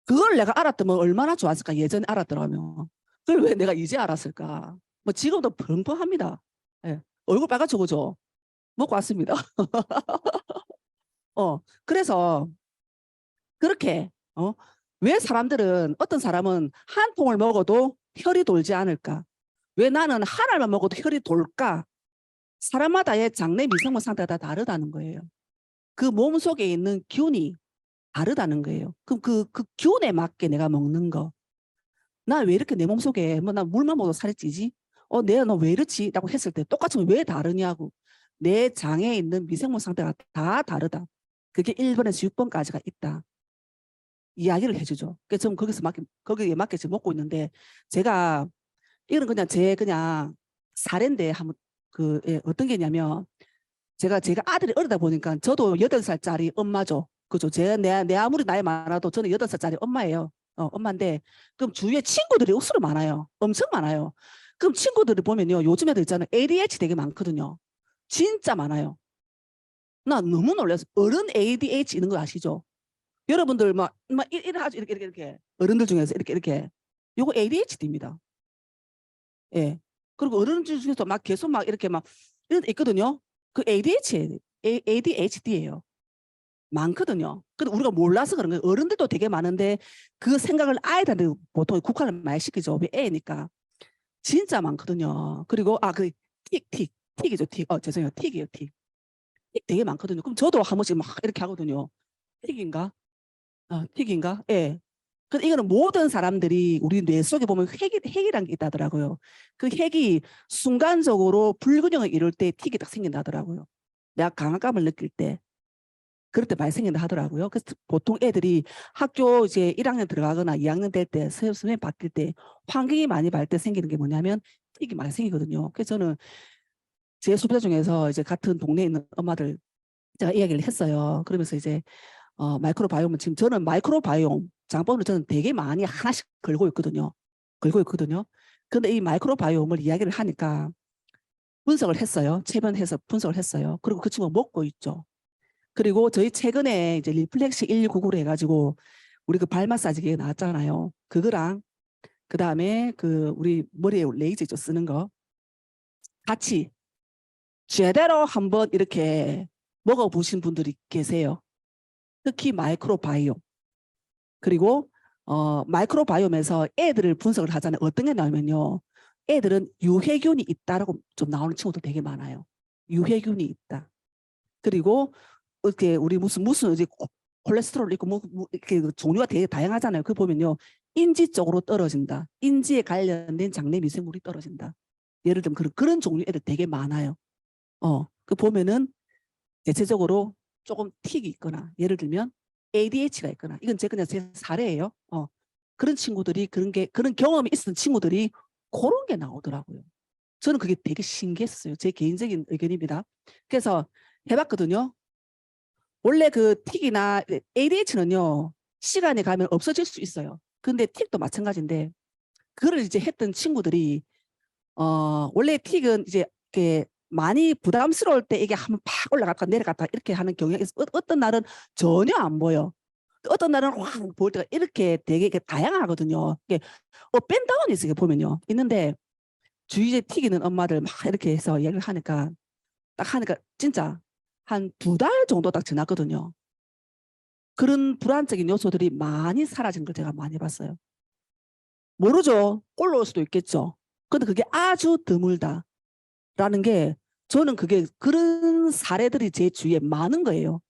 그걸 내가 알았더면 얼마나 좋았을까. 예전에 알았더라면. 그걸 왜 내가 이제 알았을까. 뭐 지금도 펑펑합니다. 예. 얼굴 빨갛죠. 그죠? 먹고 왔습니다. 그래서 그렇게 왜 사람들은 어떤 사람은 한 통을 먹어도 혈이 돌지 않을까? 왜 나는 한 알만 먹어도 혈이 돌까? 사람마다의 장내 미생물 상태가 다 다르다는 거예요. 그 몸 속에 있는 균이 다르다는 거예요. 그럼 그 균에 맞게 내가 먹는 거. 나 왜 이렇게 내 몸 속에 뭐 나 물만 먹어도 살이 찌지? 내가 너 왜 이렇지? 라고 했을 때 똑같으면 왜 다르냐고. 내 장에 있는 미생물 상태가 다 다르다. 그게 1번에서 6번까지가 있다. 이야기를 해주죠. 그래서 저는 거기에 맞게 지금 먹고 있는데 제가 이건 그냥 그냥 사례인데 한번 어떤 게 있냐면 제가 아들이 어리다 보니까 저도 8살짜리 엄마죠. 그죠? 내 아무리 나이 많아도 저는 8살짜리 엄마예요. 엄마인데 그럼 주위에 친구들이 억수로 많아요. 엄청 많아요. 그럼 친구들이 보면요. 요즘 애들 있잖아요. ADHD 되게 많거든요. 진짜 많아요. 나 너무 놀라서 어른 ADHD 있는 거 아시죠? 여러분들 이래 하죠. 이렇게. 어른들 중에서 이렇게. 요거 ADHD입니다. 예. 그리고 어른 중에서 막 계속 이렇게 이런 데 있거든요. 그 ADHD예요. 많거든요. 근데 우리가 몰라서 그런 거예요. 어른들도 되게 많은데 그 생각을 아이들한테 보통 국한을 많이 시키죠. 왜 애니까. 진짜 많거든요. 그리고 틱이죠. 틱. 죄송해요. 틱이에요. 틱. 틱 되게 많거든요. 그럼 저도 한 번씩 막 이렇게 하거든요. 틱인가? 틱인가? 예. 근데 이거는 모든 사람들이 우리 뇌 속에 보면 핵이라는 게 있다더라고요. 그 핵이 순간적으로 불균형을 이룰 때 틱이 딱 생긴다더라고요. 내가 강압감을 느낄 때. 그럴 때 많이 생긴다 하더라고요. 그래서 보통 애들이 학교 이제 1학년 들어가거나 2학년 될 때 선생님 바뀔 때 환경이 많이 바뀔 때 생기는 게 뭐냐면 틱이 많이 생기거든요. 그래서 저는 제 소비자 중에서 이제 같은 동네에 있는 엄마들 제가 이야기를 했어요. 그러면서 이제 마이크로바이옴은 지금 저는 마이크로바이옴 장법을 저는 되게 많이 하나씩 걸고 있거든요. 근데 이 마이크로바이옴을 이야기를 하니까 분석을 했어요. 체면해서 분석을 했어요. 그리고 그 친구가 먹고 있죠. 그리고 저희 최근에 이제 리플렉시 1299로 해가지고 우리 그 발 마사지기가 나왔잖아요. 그거랑 그다음에 그 우리 머리에 레이저 있죠, 쓰는 거 같이 제대로 한번 이렇게 먹어보신 분들이 계세요. 특히 마이크로바이옴. 그리고 마이크로바이옴에서 애들을 분석을 하잖아요. 어떤 게 나오면요. 애들은 유해균이 있다라고 좀 나오는 친구도 되게 많아요. 유해균이 있다. 그리고 이렇게 우리 무슨 이제 콜레스테롤 있고 이렇게 종류가 되게 다양하잖아요. 그 보면요. 인지 쪽으로 떨어진다. 인지에 관련된 장내 미생물이 떨어진다. 예를 들면 그런 종류 애들 되게 많아요. 그 보면은 대체적으로 조금 틱이 있거나 예를 들면 ADH가 있거나 이건 그냥 제 사례예요. 그런 친구들이 그런 경험이 있었던 친구들이 그런 게 나오더라고요. 저는 그게 되게 신기했어요. 제 개인적인 의견입니다. 그래서 해봤거든요. 원래 그 틱이나 ADH는요 시간이 가면 없어질 수 있어요. 근데 틱도 마찬가지인데 그걸 이제 했던 친구들이 원래 틱은 이제 이렇게 많이 부담스러울 때 이게 한번 팍 올라갔다 내려갔다 이렇게 하는 경향이 있어. 어떤 날은 전혀 안 보여. 어떤 날은 확 보일 때가 이렇게 되게 다양하거든요. 이게 업앤다운이 있어요. 보면요. 있는데 주위에 튀기는 엄마들 막 이렇게 해서 얘기를 하니까 딱 하니까 진짜 한 2달 정도 딱 지났거든요. 그런 불안적인 요소들이 많이 사라진 걸 제가 많이 봤어요. 모르죠. 올라올 수도 있겠죠. 근데 그게 아주 드물다라는 게 저는 그게 그런 사례들이 제 주위에 많은 거예요.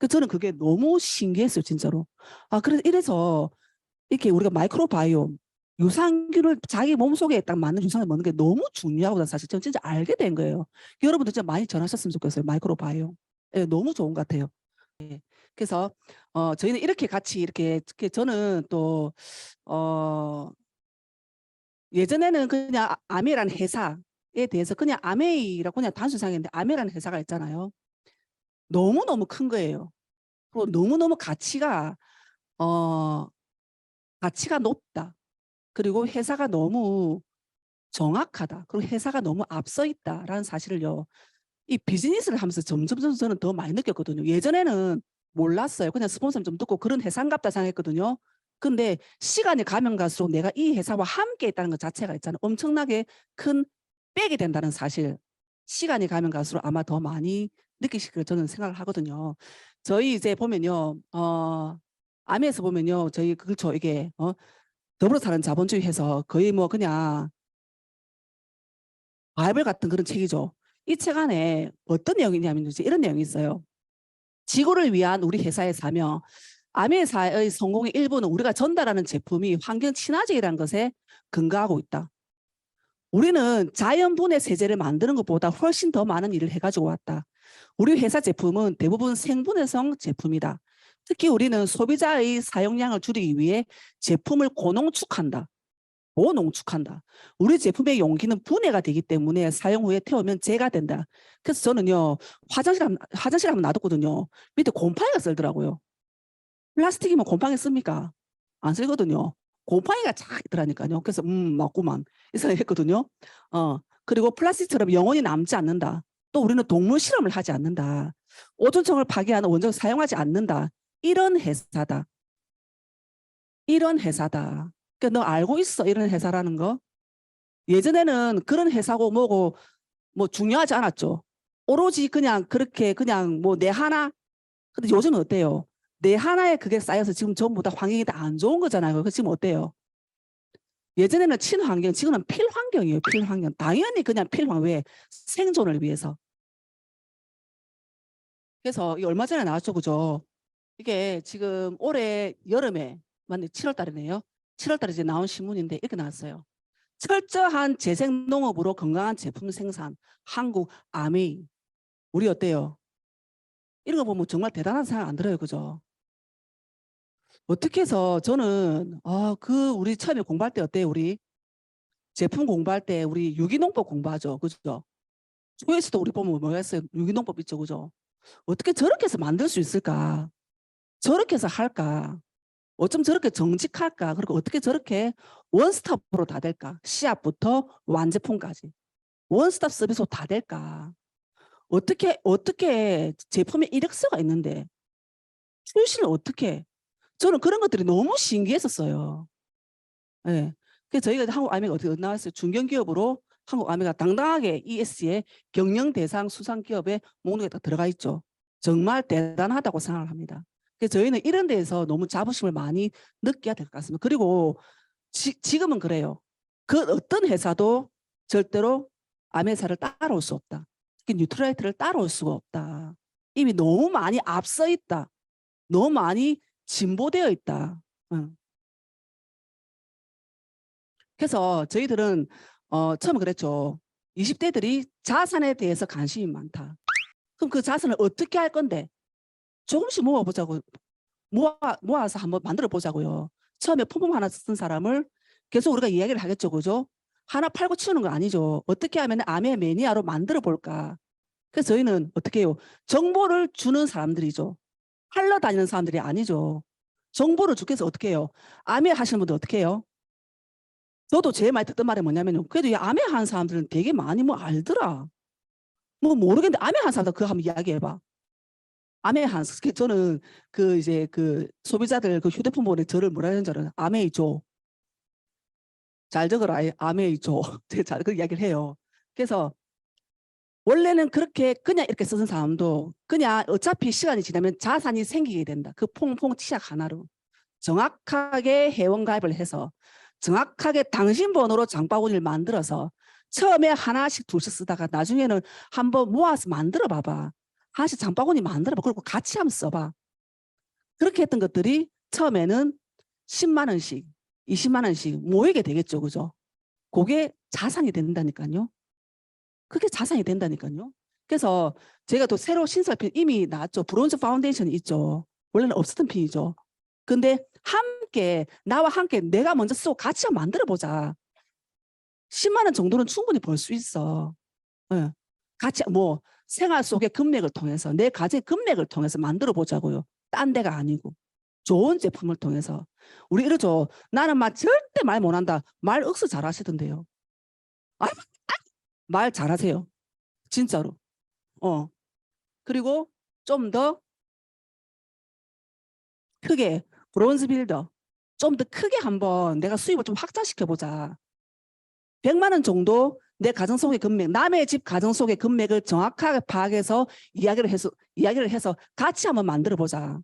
저는 그게 너무 신기했어요, 진짜로. 이래서 이렇게 우리가 마이크로바이옴, 유산균을 자기 몸속에 딱 맞는 유산을 먹는 게 너무 중요하구나 사실 저는 진짜 알게 된 거예요. 여러분들 진짜 많이 전하셨으면 좋겠어요. 마이크로바이옴. 예, 너무 좋은 것 같아요. 예. 그래서 저희는 이렇게 같이 이렇게 저는 또 예전에는 그냥 아메라는 회사에 대해서 그냥 아메이라고 그냥 단순상인데 아메라는 회사가 있잖아요. 너무너무 큰 거예요. 그리고 너무너무 가치가 높다. 그리고 회사가 너무 정확하다. 그리고 회사가 너무 앞서 있다라는 사실을요. 이 비즈니스를 하면서 점점 저는 더 많이 느꼈거든요. 예전에는 몰랐어요. 그냥 스폰서 좀 듣고 그런 회사인갑다 생각했거든요. 근데 시간이 가면 갈수록 내가 이 회사와 함께 있다는 것 자체가 있잖아요. 엄청나게 큰 백이 된다는 사실. 시간이 가면 갈수록 아마 더 많이 느끼실 거를 저는 생각을 하거든요. 저희 이제 보면요. 아미에서 보면요. 저희 그렇죠. 이게 더불어 사는 자본주의 해서 거의 뭐 그냥 바이블 같은 그런 책이죠. 이 책 안에 어떤 내용이냐면 이제 이런 내용이 있어요. 지구를 위한 우리 회사의 사명. 아미회사의 성공의 일부는 우리가 전달하는 제품이 환경 친화적이라는 것에 근거하고 있다. 우리는 자연분해 세제를 만드는 것보다 훨씬 더 많은 일을 해가지고 왔다. 우리 회사 제품은 대부분 생분해성 제품이다. 특히 우리는 소비자의 사용량을 줄이기 위해 제품을 고농축한다. 고농축한다. 우리 제품의 용기는 분해가 되기 때문에 사용 후에 태우면 재가 된다. 그래서 저는요 화장실 한번 놔뒀거든요. 밑에 곰팡이가 쓸더라고요. 플라스틱이면 곰팡이 씁니까? 안 쓰거든요. 곰팡이가 쫙 있더라니까요. 그래서 맞구만 이 생각했거든요. 그리고 플라스틱처럼 영원히 남지 않는다. 또 우리는 동물 실험을 하지 않는다. 오존층을 파괴하는 원적을 사용하지 않는다. 이런 회사다. 이런 회사다. 그러니까 너 알고 있어 이런 회사라는 거. 예전에는 그런 회사고 뭐고 뭐 중요하지 않았죠. 오로지 그냥 그렇게 그냥 뭐 내 하나. 근데 요즘은 어때요? 내 하나에 그게 쌓여서 지금 전부 다 환경이 다 안 좋은 거잖아요. 그래서 지금 어때요? 예전에는 친환경, 지금은 필환경이에요. 필환경. 당연히 그냥 필환경. 왜? 생존을 위해서. 그래서 이 얼마 전에 나왔죠, 그죠? 이게 지금 올해 여름에 맞네 7월 달이네요. 7월 달에 이제 나온 신문인데 이렇게 나왔어요. 철저한 재생 농업으로 건강한 제품 생산. 한국 아메이. 우리 어때요? 이런 거 보면 정말 대단한 생각 안 들어요, 그죠? 어떻게 해서 저는 우리 처음에 공부할 때 어때요? 우리 제품 공부할 때 우리 유기농법 공부하죠, 그죠? 조회수도 우리 보면 뭐였어요? 유기농법 있죠, 그죠? 어떻게 저렇게 해서 만들 수 있을까? 저렇게 해서 할까? 어쩜 저렇게 정직할까? 그리고 어떻게 저렇게 원스톱으로 다 될까? 시합부터 완제품까지. 원스톱 서비스로 다 될까? 어떻게 제품에 이력서가 있는데 출시를 어떻게 해? 저는 그런 것들이 너무 신기했었어요. 예. 그래서 저희가 한국 아미가 어떻게 나왔어요? 중견기업으로 한국 아미가 당당하게 ESG의 경영 대상 수상 기업의 목록에 딱 들어가 있죠. 정말 대단하다고 생각을 합니다. 그래서 저희는 이런 데에서 너무 자부심을 많이 느껴야 될 것 같습니다. 그리고 지금은 그래요. 그 어떤 회사도 절대로 아메사를 따라올 수 없다. 특히 뉴트라이트를 따라올 수가 없다. 이미 너무 많이 앞서 있다. 너무 많이 진보되어 있다. 응. 그래서 저희들은 처음에 그랬죠. 20대들이 자산에 대해서 관심이 많다. 그럼 그 자산을 어떻게 할 건데? 조금씩 모아보자고. 모아서 한번 만들어 보자고요. 처음에 품품 하나 쓴 사람을 계속 우리가 이야기를 하겠죠. 그죠? 하나 팔고 치우는 건 아니죠. 어떻게 하면 아메 매니아로 만들어 볼까? 그래서 저희는 어떻게 해요? 정보를 주는 사람들이죠. 팔러 다니는 사람들이 아니죠. 정보를 주기 위해서 어떻게 해요? 아메 하시는 분들 어떻게 해요? 저도 제일 많이 듣던 말이 뭐냐면요. 그래도 이 아메 하는 사람들은 되게 많이 뭐 알더라. 뭐 모르겠는데 아메 하는 사람들 그거 한번 이야기해봐. 아메 한 저는 그 이제 그 소비자들 그 휴대폰 보내 저를 뭐라 하는 줄 알아요? 아메이죠. 잘 적어라. 아메이죠. 제가 잘 그 이야기를 해요. 그래서 원래는 그렇게 그냥 이렇게 쓰는 사람도 그냥 어차피 시간이 지나면 자산이 생기게 된다. 그 퐁퐁 치약 하나로 정확하게 회원가입을 해서 정확하게 당신 번호로 장바구니를 만들어서 처음에 하나씩 둘씩 쓰다가 나중에는 한번 모아서 만들어 봐봐. 하나씩 장바구니 만들어 봐. 그리고 같이 한번 써봐. 그렇게 했던 것들이 처음에는 10만 원씩, 20만 원씩 모이게 되겠죠. 그죠? 그게 자산이 된다니까요. 그게 자산이 된다니까요. 그래서 제가 또 새로 신설핀 이미 나왔죠. 브론즈 파운데이션이 있죠. 원래는 없었던 핀이죠. 근데 함께 나와 함께 내가 먼저 쓰고 같이 한번 만들어 보자. 10만 원 정도는 충분히 벌 수 있어. 네. 같이 뭐 생활 속의 금맥을 통해서 내 가정의 금맥을 통해서 만들어 보자고요. 딴 데가 아니고 좋은 제품을 통해서 우리 이러죠. 나는 막 절대 말 못한다. 말 억수 잘하시던데요. 아, 말 잘하세요. 진짜로. 그리고 좀 더 크게 브론즈 빌더 좀 더 크게 한번 내가 수입을 좀 확장시켜 보자. 100만 원 정도 내 가정 속의 금맥, 남의 집 가정 속의 금맥을 정확하게 파악해서 이야기를 해서 같이 한번 만들어 보자.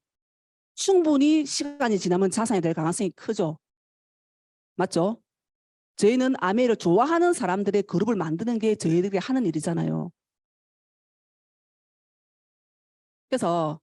충분히 시간이 지나면 자산이 될 가능성이 크죠. 맞죠? 저희는 아메를 좋아하는 사람들의 그룹을 만드는 게 저희들이 하는 일이잖아요. 그래서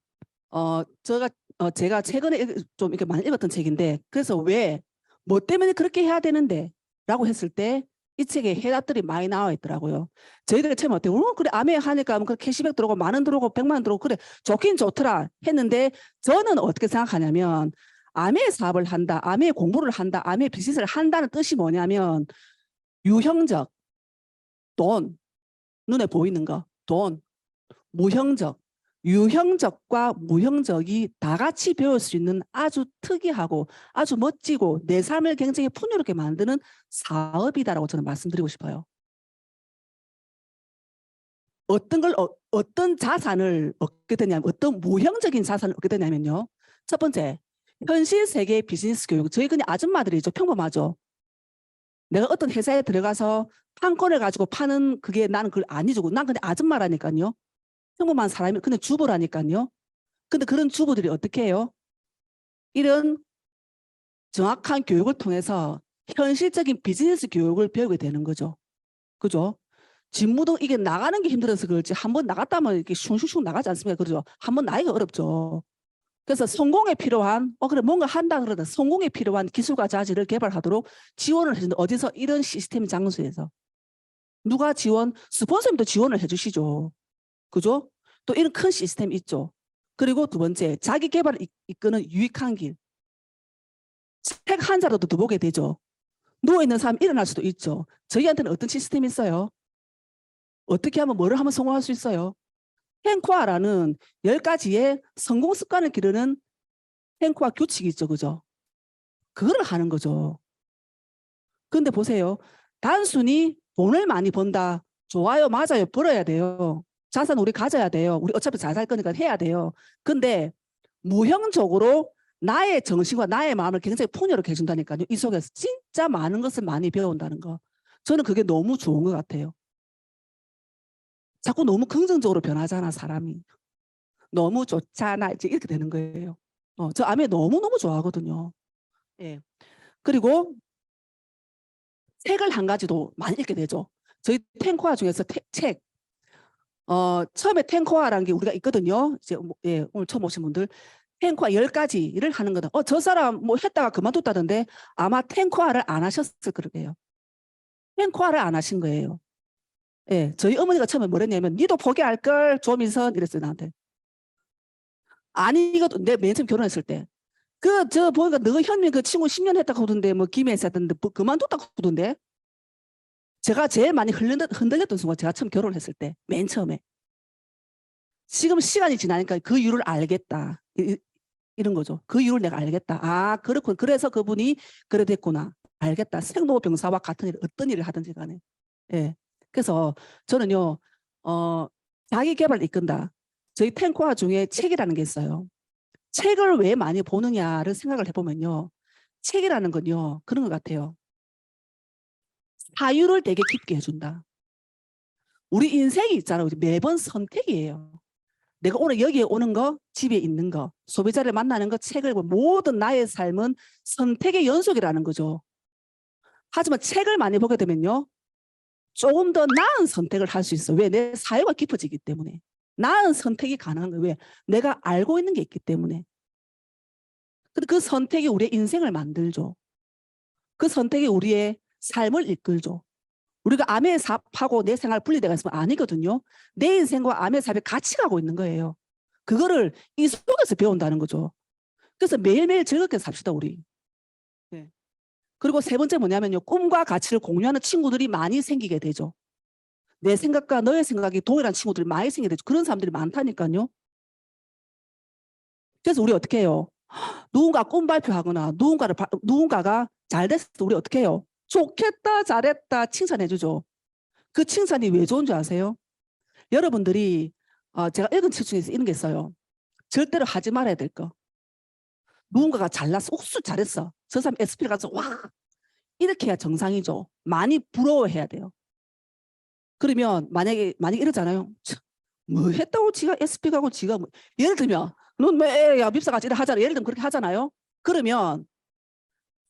제가 최근에 좀 이렇게 많이 읽었던 책인데 그래서 왜 뭐 때문에 그렇게 해야 되는데 라고 했을 때 이 책에 해답들이 많이 나와 있더라고요. 저희들이 처음에 어때요? 그래 아메 하니까 뭐 캐시백 들어오고 10,000원 들어오고 100만 원 들어오고 그래 좋긴 좋더라 했는데 저는 어떻게 생각하냐면 아메 사업을 한다, 아메 공부를 한다, 아메 비즈니스를 한다는 뜻이 뭐냐면 유형적 돈, 눈에 보이는 거, 돈, 무형적, 유형적과 무형적이 다 같이 배울 수 있는 아주 특이하고 아주 멋지고 내 삶을 굉장히 풍요롭게 만드는 사업이다라고 저는 말씀드리고 싶어요. 어떤 자산을 얻게 되냐면 어떤 무형적인 자산을 얻게 되냐면요. 첫 번째, 현실 세계 비즈니스 교육. 저희 그냥 아줌마들이죠. 평범하죠. 내가 어떤 회사에 들어가서 판권을 가지고 파는 그게 나는 그걸 아니죠. 난 근데 아줌마라니까요. 평범한 사람이 근데 주부라니까요. 근데 그런 주부들이 어떻게 해요? 이런 정확한 교육을 통해서 현실적인 비즈니스 교육을 배우게 되는 거죠. 그죠? 직무등 이게 나가는 게 힘들어서 그렇지 한번 나갔다면 이렇게 슝슝슝 나가지 않습니까? 그죠? 한번 나기가 어렵죠. 그래서 성공에 필요한 그래 뭔가 한다 그러다 성공에 필요한 기술과 자질을 개발하도록 지원을 해주는데 어디서 이런 시스템 장소에서 누가 스폰서님도 지원을 해주시죠. 그죠? 또 이런 큰 시스템 있죠. 그리고 두 번째, 자기 개발을 이끄는 유익한 길. 책 한 자라도 더 보게 되죠. 누워있는 사람 일어날 수도 있죠. 저희한테는 어떤 시스템이 있어요? 어떻게 하면 뭐를 하면 성공할 수 있어요? 헨코아라는 10가지의 성공 습관을 기르는 헨코아 규칙이 있죠. 그죠? 그거를 하는 거죠. 근데 보세요. 단순히 돈을 많이 번다. 좋아요, 맞아요. 벌어야 돼요. 자산 우리 가져야 돼요. 우리 어차피 잘 살 거니까 해야 돼요. 근데 무형적으로 나의 정신과 나의 마음을 굉장히 풍요롭게 해준다니까요. 이 속에서 진짜 많은 것을 많이 배운다는 거. 저는 그게 너무 좋은 것 같아요. 자꾸 너무 긍정적으로 변하잖아, 사람이. 너무 좋잖아. 이제 이렇게 되는 거예요. 저 아메 너무너무 좋아하거든요. 예. 그리고 책을 한 가지도 많이 읽게 되죠. 저희 탱코아 중에서 책, 처음에 탱코아라는 게 우리가 있거든요. 이제 예, 오늘 처음 오신 분들. 탱코아 10가지를 하는 거다. 저 사람 뭐 했다가 그만뒀다던데 아마 탱코아를 안 하셨을 거예요. 탱코아를 안 하신 거예요. 예, 저희 어머니가 처음에 뭐랬냐면 니도 포기할 걸 조민선 이랬어요, 나한테. 아니거든. 내 맨 처음 결혼했을 때. 저 보니까 너 현민 그 친구 10년 했다고 하던데 뭐 김해에서 했던데 뭐 그만뒀다고 하던데. 제가 제일 많이 흔들렸던 순간 제가 처음 결혼했을 때 맨 처음에. 지금 시간이 지나니까 그 이유를 알겠다. 이런 거죠. 그 이유를 내가 알겠다. 아, 그렇군. 그래서 그분이 그래 됐구나. 알겠다. 생로병사와 같은 일, 어떤 일을 하든지 간에. 예. 그래서 저는요, 자기 개발을 이끈다. 저희 탱코아 중에 책이라는 게 있어요. 책을 왜 많이 보느냐를 생각을 해보면요. 책이라는 건요, 그런 것 같아요. 사유를 되게 깊게 해준다. 우리 인생이 있잖아요. 매번 선택이에요. 내가 오늘 여기에 오는 거, 집에 있는 거, 소비자를 만나는 거, 책을 읽고 모든 나의 삶은 선택의 연속이라는 거죠. 하지만 책을 많이 보게 되면요. 조금 더 나은 선택을 할 수 있어. 왜? 내 사유가 깊어지기 때문에. 나은 선택이 가능한 거예요. 왜? 내가 알고 있는 게 있기 때문에. 근데 그 선택이 우리의 인생을 만들죠. 그 선택이 우리의 삶을 이끌죠. 우리가 암의 삽하고 내 생활 분리돼가 있으면 아니거든요. 내 인생과 암의 삽이 같이 가고 있는 거예요. 그거를 이 속에서 배운다는 거죠. 그래서 매일매일 즐겁게 삽시다, 우리. 네. 그리고 세 번째 뭐냐면요. 꿈과 가치를 공유하는 친구들이 많이 생기게 되죠. 내 생각과 너의 생각이 동일한 친구들이 많이 생기게 되죠. 그런 사람들이 많다니까요. 그래서 우리 어떻게 해요? 누군가 꿈 발표하거나 누군가가 잘 됐을 때 우리 어떻게 해요? 좋겠다, 잘했다, 칭찬해 주죠. 그 칭찬이 왜 좋은 줄 아세요? 여러분들이 제가 읽은 책 중에서 이런 게 있어요. 절대로 하지 말아야 될 거. 누군가가 잘났어. 옥수 잘했어. 저 사람 SP를 가서 와 이렇게 해야 정상이죠. 많이 부러워해야 돼요. 그러면 만약에 이러잖아요. 뭐 했다고 지가 SP 가고 지가 뭐 예를 들면 넌왜 밉사같이 하잖아. 예를 들면 그렇게 하잖아요. 그러면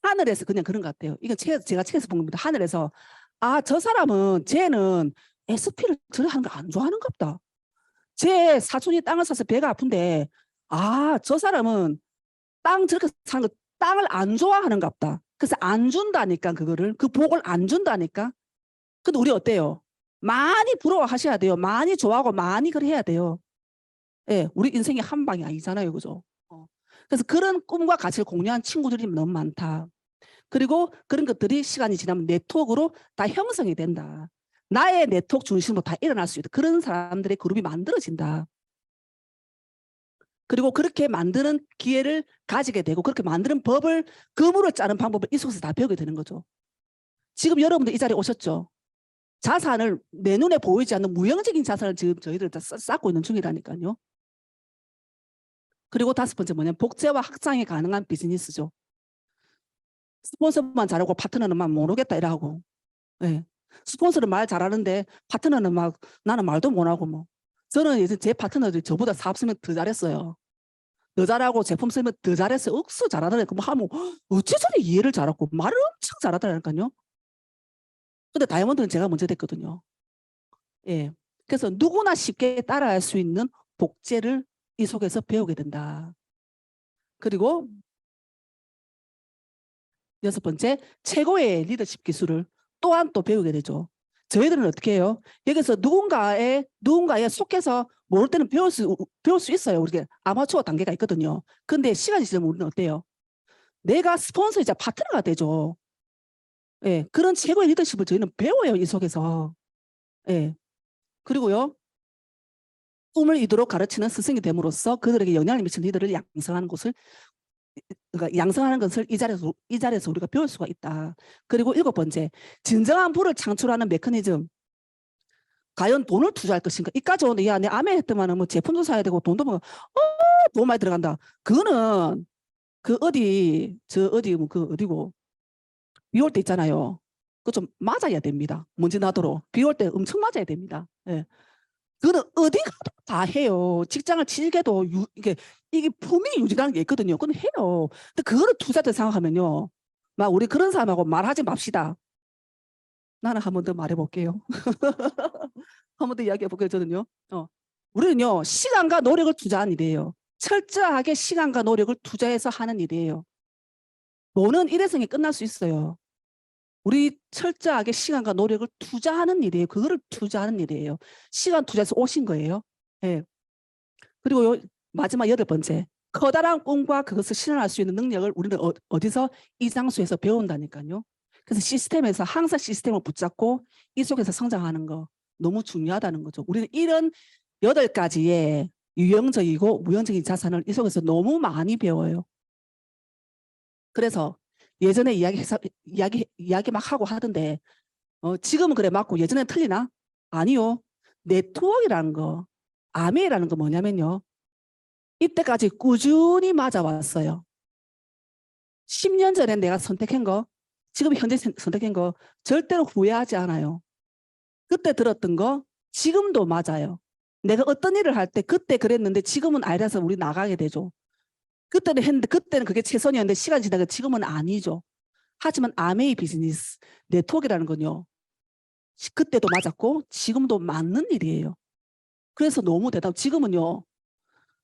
하늘에서 그냥 그런 것 같아요. 이건 제가 책에서 본 겁니다. 하늘에서 저 사람은 쟤는 SP를 저렇게 하는 거 안 좋아하는가 보다. 제 사촌이 땅을 사서 배가 아픈데 저 사람은 땅 저렇게 사는 거 땅을 안 좋아하는가 보다. 그래서 안 준다니까 그거를 그 복을 안 준다니까. 근데 우리 어때요? 많이 부러워하셔야 돼요. 많이 좋아하고 많이 그래 해야 돼요. 예, 우리 인생이 한 방이 아니잖아요, 그죠? 그래서 그런 꿈과 가치를 공유한 친구들이 너무 많다. 그리고 그런 것들이 시간이 지나면 네트워크로 다 형성이 된다. 나의 네트워크 중심으로 다 일어날 수 있다. 그런 사람들의 그룹이 만들어진다. 그리고 그렇게 만드는 기회를 가지게 되고 그렇게 만드는 법을 금으로 짜는 방법을 이 속에서 다 배우게 되는 거죠. 지금 여러분들 이 자리에 오셨죠. 자산을 내 눈에 보이지 않는 무형적인 자산을 지금 저희들 다 쌓고 있는 중이라니까요. 그리고 다섯 번째 뭐냐면 복제와 확장이 가능한 비즈니스죠. 스폰서만 잘하고 파트너는 막 모르겠다 이러고. 네. 스폰서는 말 잘하는데 파트너는 막 나는 말도 못하고 뭐. 저는 이제 제 파트너들이 저보다 사업 쓰면 더 잘했어요. 더 잘하고 제품 쓰면 더 잘했어요. 억수 잘하더라니까 뭐 하면 어째 저리 이해를 잘하고 말을 엄청 잘하더라니까요. 근데 다이아몬드는 제가 먼저 됐거든요. 예. 그래서 누구나 쉽게 따라할 수 있는 복제를 이 속에서 배우게 된다. 그리고 여섯 번째, 최고의 리더십 기술을 또한 또 배우게 되죠. 저희들은 어떻게 해요? 여기서 누군가에 속해서 모를 때는 배울 수 있어요. 우리가 아마추어 단계가 있거든요. 근데 시간이 지나면 우리는 어때요? 내가 스폰서이자 파트너가 되죠. 예, 그런 최고의 리더십을 저희는 배워요. 이 속에서. 예. 그리고요. 꿈을 이루도록 가르치는 스승이 됨으로써 그들에게 영향을 미치는 리더를 양성하는 것을 그러니까 양성하는 것을 이 자리에서 우리가 배울 수가 있다. 그리고 7번째, 진정한 부를 창출하는 메커니즘. 과연 돈을 투자할 것인가? 이까지 오는데 야, 내 암에 했더만은 뭐 제품도 사야 되고 돈도 뭐 돈 많이 들어간다. 그거는 그 어디 뭐 그 어디고 비 올 때 있잖아요. 그거 좀 맞아야 됩니다. 먼지 나도록 비 올 때 엄청 맞아야 됩니다. 예. 그거는 어디 가도 다 해요. 직장을 치게도 이게 품위 유지라는 게 있거든요. 그건 해요. 근데 그거를 투자들 생각하면요. 막 우리 그런 사람하고 말하지 맙시다. 나는 한 번 더 말해볼게요. 한 번 더 이야기해볼게요. 저는요. 우리는요. 시간과 노력을 투자한 일이에요. 철저하게 시간과 노력을 투자해서 하는 일이에요. 돈은 일회성이 끝날 수 있어요. 우리 철저하게 시간과 노력을 투자하는 일이에요. 그거를 투자하는 일이에요. 시간 투자해서 오신 거예요. 예. 그리고 마지막 8번째. 커다란 꿈과 그것을 실현할 수 있는 능력을 우리는 어디서 이 장소에서 배운다니까요. 그래서 시스템에서 항상 시스템을 붙잡고 이 속에서 성장하는 거 너무 중요하다는 거죠. 우리는 이런 8가지의 유형적이고 무형적인 자산을 이 속에서 너무 많이 배워요. 그래서 예전에 이야기 막 하고 하던데 지금은 그래 맞고 예전엔 틀리나? 아니요. 네트워크라는 거, 아메이라는 거 뭐냐면요. 이때까지 꾸준히 맞아왔어요. 10년 전에 내가 선택한 거, 지금 현재 선택한 거 절대로 후회하지 않아요. 그때 들었던 거 지금도 맞아요. 내가 어떤 일을 할 때 그때 그랬는데 지금은 아니라서 우리 나가게 되죠. 그때는 했는데 그때는 그게 최선이었는데 시간이 지나고 지금은 아니죠. 하지만 아메이 비즈니스 네트워크라는 건요. 그때도 맞았고 지금도 맞는 일이에요. 그래서 너무 지금은요.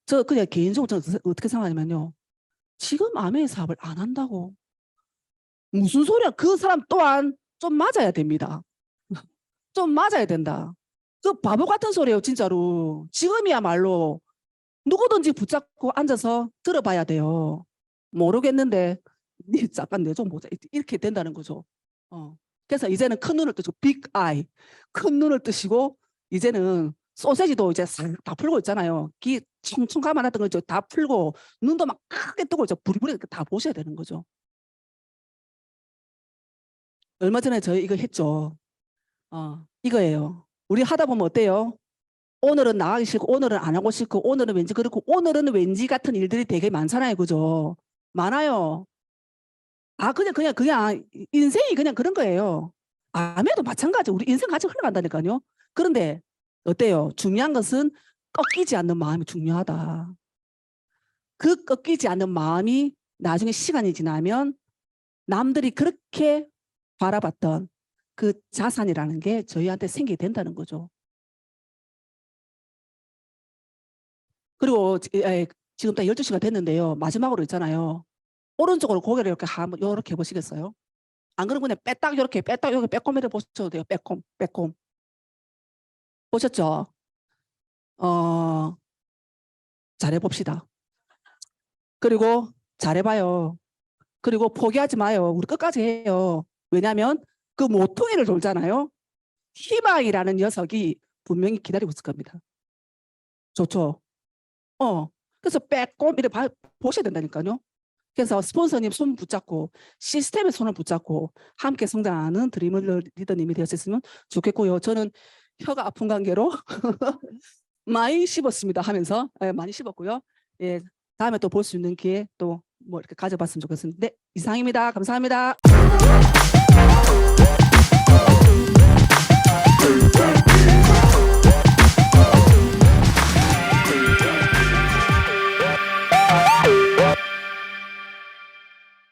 저 그냥 개인적으로 저는 어떻게 생각하냐면요. 지금 아메이 사업을 안 한다고. 무슨 소리야. 그 사람 또한 좀 맞아야 됩니다. 좀 맞아야 된다. 그 바보 같은 소리예요. 진짜로. 지금이야말로 누구든지 붙잡고 앉아서 들어봐야 돼요. 모르겠는데 잠깐 내 좀 보자. 이렇게 된다는 거죠. 그래서 이제는 큰 눈을 뜨시고 빅 아이, 큰 눈을 뜨시고 이제는 소세지도 이제 싹 다 풀고 있잖아요. 귀 청청 감아놨던 거 다 풀고 눈도 막 크게 뜨고 이제 부리부리 다 보셔야 되는 거죠. 얼마 전에 저희 이거 했죠. 이거예요. 우리 하다 보면 어때요? 오늘은 나가기 싫고 오늘은 안 하고 싶고 오늘은 왠지 그렇고 오늘은 왠지 같은 일들이 되게 많잖아요. 그죠? 많아요. 그냥 인생이 그냥 그런 거예요. 암에도 마찬가지. 우리 인생 같이 흘러간다니까요. 그런데 어때요? 중요한 것은 꺾이지 않는 마음이 중요하다. 그 꺾이지 않는 마음이 나중에 시간이 지나면 남들이 그렇게 바라봤던 그 자산이라는 게 저희한테 생기게 된다는 거죠. 그리고 지금 딱 12시가 됐는데요. 마지막으로 있잖아요. 오른쪽으로 고개를 이렇게 한번 이렇게 보시겠어요? 안 그러면 그냥 빼딱 이렇게 빼꼼해를 보셔도 돼요. 빼꼼. 보셨죠? 잘해봅시다. 그리고 잘해봐요. 그리고 포기하지 마요. 우리 끝까지 해요. 왜냐하면 그 모퉁이를 돌잖아요. 희망이라는 녀석이 분명히 기다리고 있을 겁니다. 좋죠? 그래서 빼꼼 이렇게 보셔야 된다니까요. 그래서 스폰서님 손 붙잡고 시스템의 손을 붙잡고 함께 성장하는 드리머 리더님이 되었으면 좋겠고요. 저는 혀가 아픈 관계로 많이 씹었습니다 하면서 많이 씹었고요. 예, 다음에 또 볼 수 있는 기회 또 뭐 이렇게 가져봤으면 좋겠습니다. 네, 이상입니다. 감사합니다.